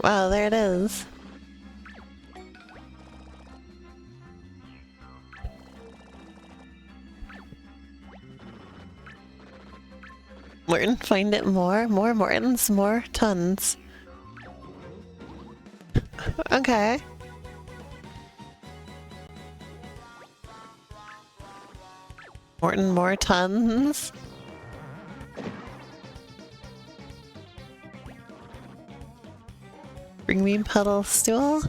Wow, there it is. Morton, find it more? More Mortons? More tons. Okay. Morton, more tons? Bring me pedal stool?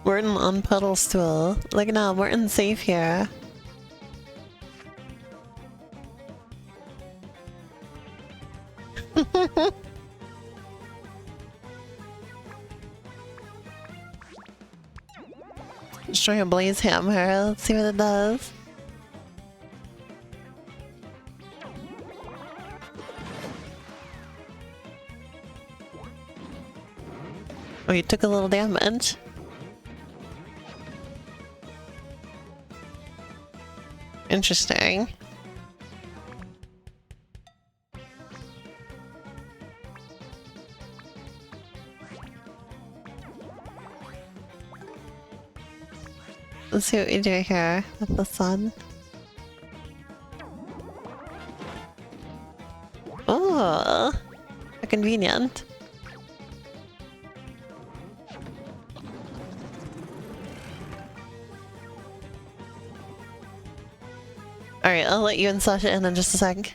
Morton on pedal stool. Like now, Morton's safe here. Let's try a blaze hammer. Let's see what it does. Oh, you took a little damage. Interesting. Let's see what we do here with the sun. Oh, how convenient. Alright, I'll let you and Sasha in just a sec.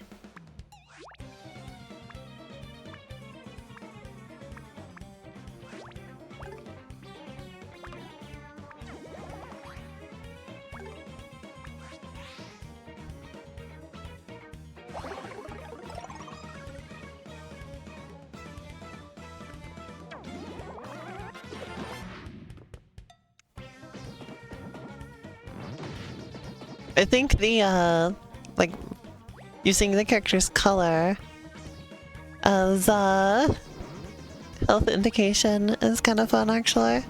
I think the, like, using the character's color as, health indication is kind of fun, actually.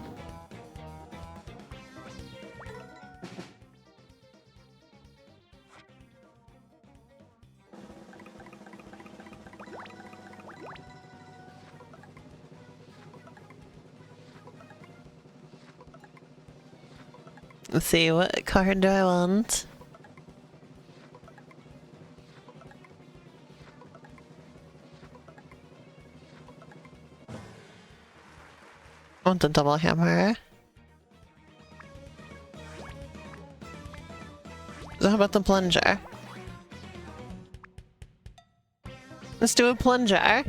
Let's see, what card do I want? I want the double hammer. So how about the plunger? Let's do a plunger.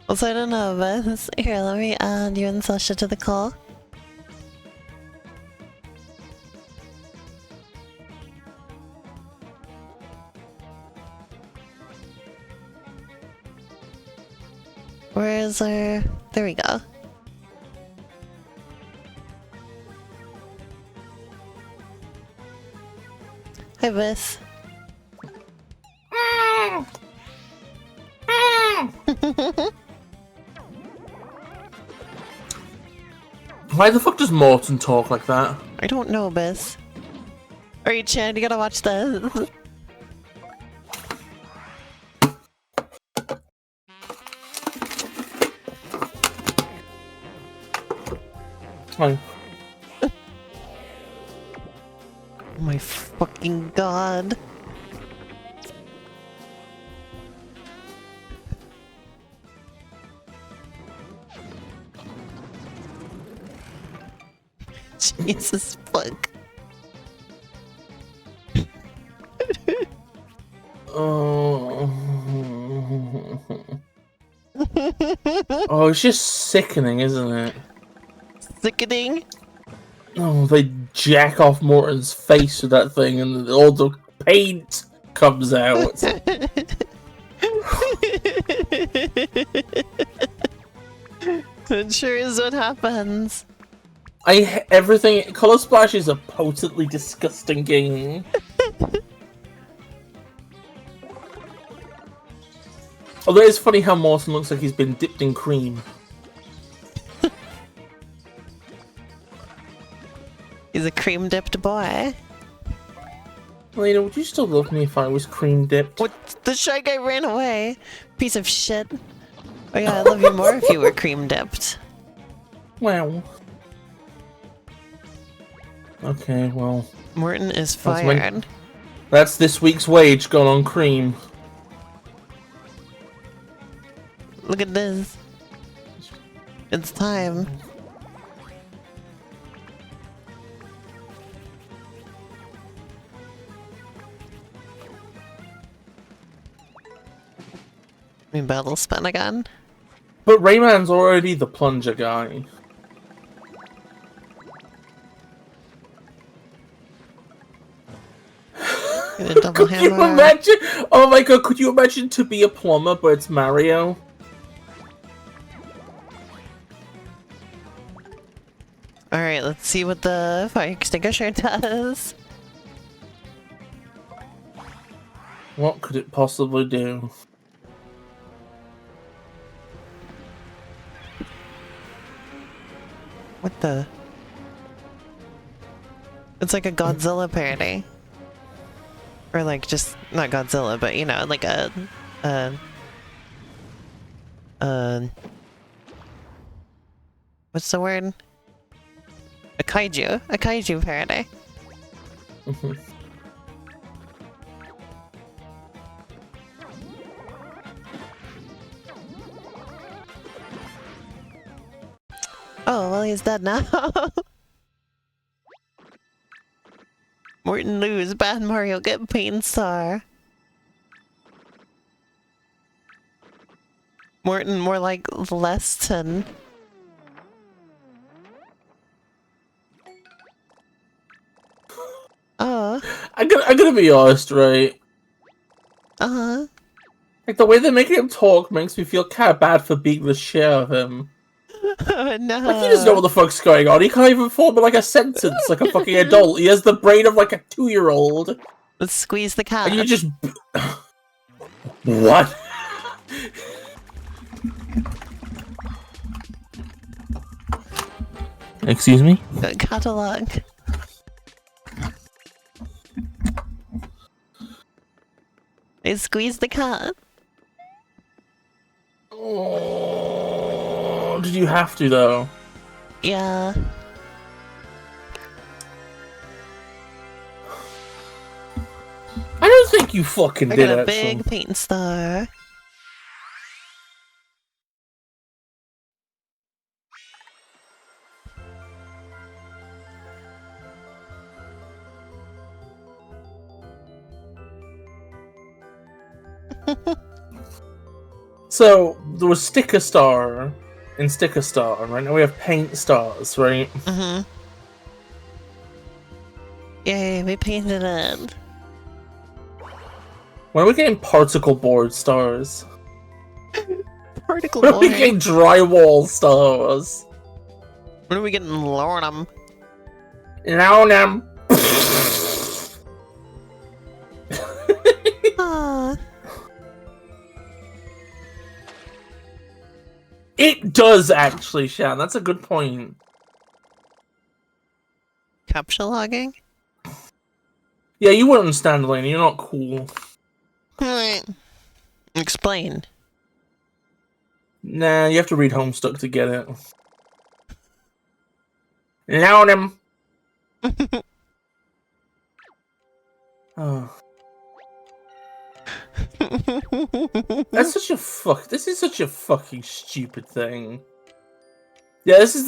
Also, I don't know, but here, let me add you and Sasha to the call. Where is our... There we go. Hi, Bliss. Why the fuck does Morton talk like that? I don't know, Bliss. Alright, Chad, you gotta watch this. Fine. Oh my fucking god. Jesus fuck. Oh. Oh, it's just sickening, isn't it? Sickening? Oh, they jack off Morton's face with that thing and all the paint comes out. It sure is what happens. Everything. Color Splash is a potently disgusting game. Although it's funny how Morton looks like he's been dipped in cream. He's a cream-dipped boy. Lena, would you still love me if I was cream dipped? What? The Shy Guy ran away. Piece of shit. Oh yeah, I'd love you more if you were cream-dipped. Wow. Okay, well. Morton is fired. That's this week's wage gone on cream. Look at this. It's time. We battle spin again. But Rayman's already the plunger guy. Get a double Could you hammer. imagine? Oh my god, could you imagine to be a plumber, but it's Mario? Alright, let's see what the fire extinguisher does. What could it possibly do? What the? It's like a Godzilla parody. Or like just, not Godzilla, but you know, like a what's the word? A kaiju parody. Oh, well, he's dead now. Morton lose, bad Mario get pain star. Morton more like Leston. Oh. I'm gonna be honest, right? Uh-huh. Like, the way they're making him talk makes me feel kind of bad for being the share of him. Oh, no. Like, he doesn't know what the fuck's going on. He can't even form like a sentence like a fucking adult. He has the brain of like a 2-year-old. Let's squeeze the cat. And you just... What? Excuse me? Catalog. I squeeze the cat. Oh, did you have to, though? Yeah. I don't think you fucking I did, got a actually. big paint star. So, there was Sticker Star in Sticker Star, right? Now we have Paint Stars, right? Mm-hmm. Yay, we painted it. When are we getting Particle Board Stars? Particle When are we board. getting Drywall Stars? When are we getting Lornum? Lounum. Ah. It does, actually, Shan. That's a good point. Capture logging? Yeah, you wouldn't understand, Elena. You're not cool. Explain. Nah, you have to read Homestuck to get it. Lounum. Oh. That's such a fuck. This is such a fucking stupid thing. Yeah, this is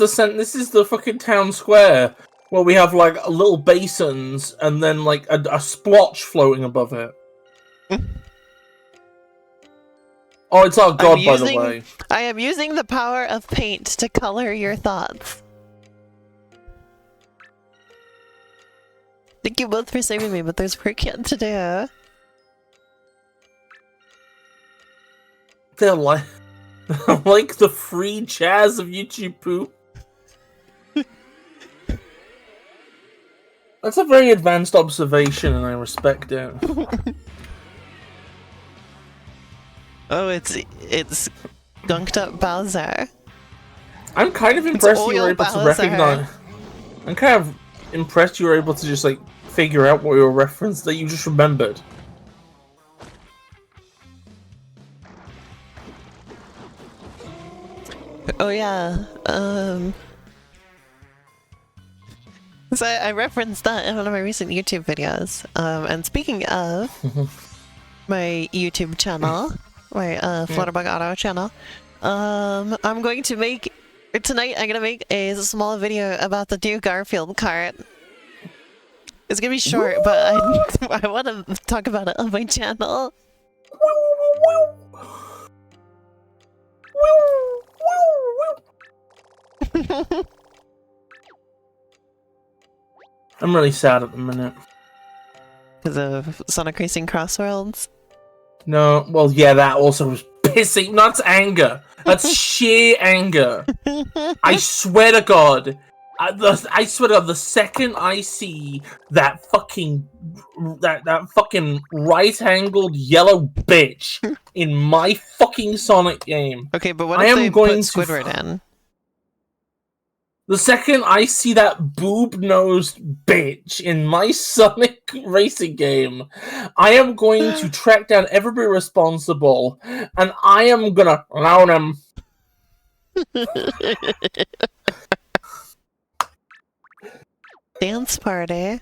the fucking town square where we have like little basins and then like a splotch floating above it. Oh, it's our god, by the way. I am using the power of paint to color your thoughts. Thank you both for saving me, but there's work yet to do. They're like, like the free jazz of YouTube poop. That's a very advanced observation, and I respect it. Oh, it's gunked up Bowser. I'm kind of impressed you were able to Bowser. recognize. I'm kind of impressed you were able to just like figure out what your reference that you just remembered. Oh yeah, so I referenced that in one of my recent YouTube videos. And speaking of my YouTube channel, my FlutterBug Auto channel, I'm going to make tonight. I'm gonna make a small video about the new Garfield cart. It's gonna be short, but I want to talk about it on my channel. I'm really sad at the minute. Because of Sonic Racing Crossworlds? No, well, yeah, that also was pissing. That's anger. That's sheer anger. I swear to God. I swear to God, the second I see that fucking right-angled yellow bitch in my fucking Sonic game, Okay, but what I if am they going put Squidward in? The second I see that boob-nosed bitch in my Sonic racing game, I am going to track down everybody responsible, and I am gonna loan him. Dance party.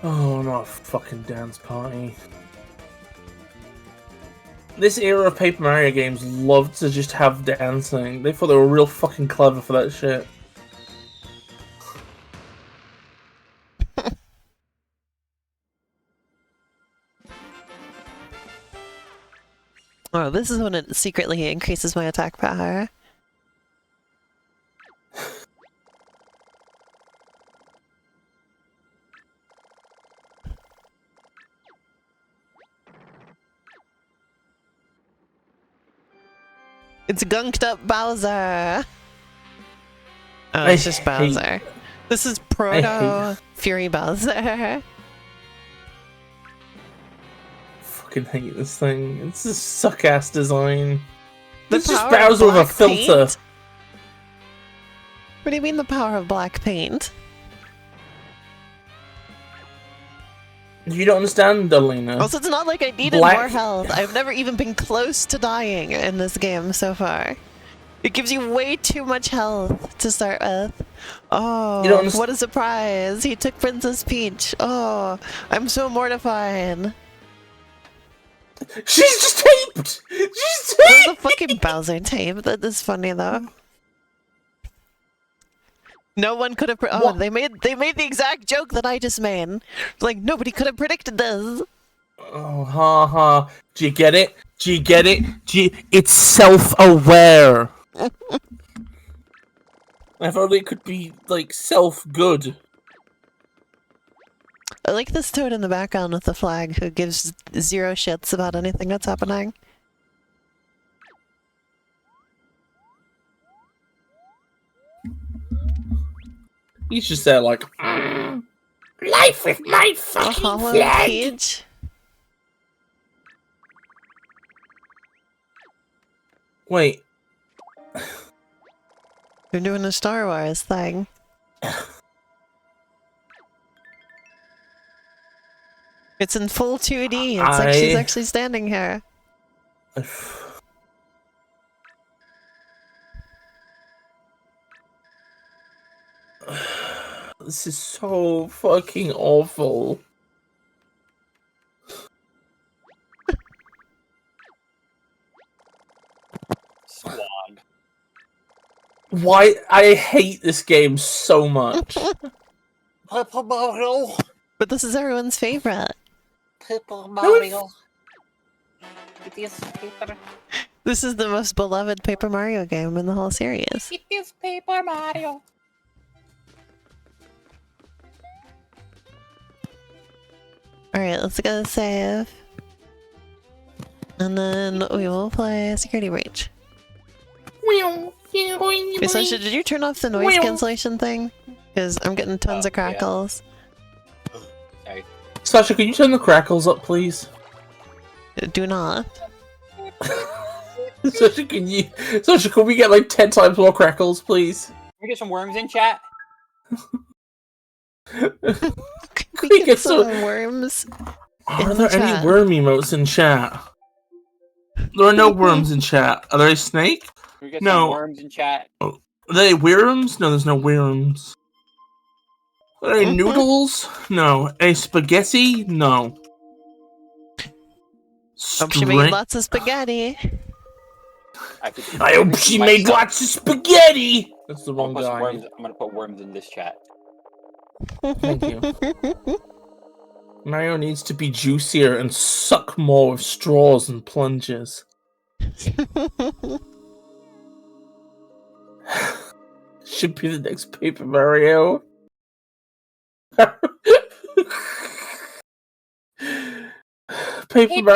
Oh, not a fucking dance party. This era of Paper Mario games loved to just have dancing. They thought they were real fucking clever for that shit. Oh, this is when it secretly increases my attack power. It's gunked up Bowser! Oh, it's just Bowser. This is Proto Fury Bowser. Fucking hate this thing. It's a suck-ass design. It's just Bowser with a filter. Paint? What do you mean the power of black paint? You don't understand, Alina. Also, it's not like I needed more health. I've never even been close to dying in this game so far. It gives you way too much health to start with. Oh, what a surprise! He took Princess Peach. Oh, I'm so mortified. She's just taped! She's taped! This is the fucking Bowser tape. That is funny though. No one could have. Oh, they made the exact joke that I just made. Like nobody could have predicted this. Oh, ha ha. Do you get it? Do you get it? It's self-aware. I thought it could be like self-good. I like this toad in the background with the flag who gives zero shits about anything that's happening. He's just there like, life with my fucking flag! Peach. Wait. They're doing a Star Wars thing. It's in full 2D. It's like she's actually standing here. This is so fucking awful. Squad. Why? I hate this game so much. Paper Mario. But this is everyone's favorite. Paper Mario. It is Paper. This is the most beloved Paper Mario game in the whole series. It is Paper Mario. Alright, let's go save. And then we will play Security Breach. Wait, Sasha, did you turn off the noise cancellation thing? Because I'm getting tons of crackles. Yeah. Sorry. Sasha, can you turn the crackles up, please? Do not. Sasha, can we get like 10 times more crackles, please? Can we get some worms in chat? Can we get some worms? Are there any worm emotes in chat? There are no worms in chat. Are there a snake? Can we get some worms in chat? Oh. Are they worms? No, there's no worms. Are there any noodles? No. A spaghetti? No. Hope she made lots of spaghetti. I hope she made lots of spaghetti! That's the wrong guy. I'm gonna put worms in this chat. Thank you. Mario needs to be juicier and suck more with straws and plunges. Should be the next Paper Mario. Paper Mario.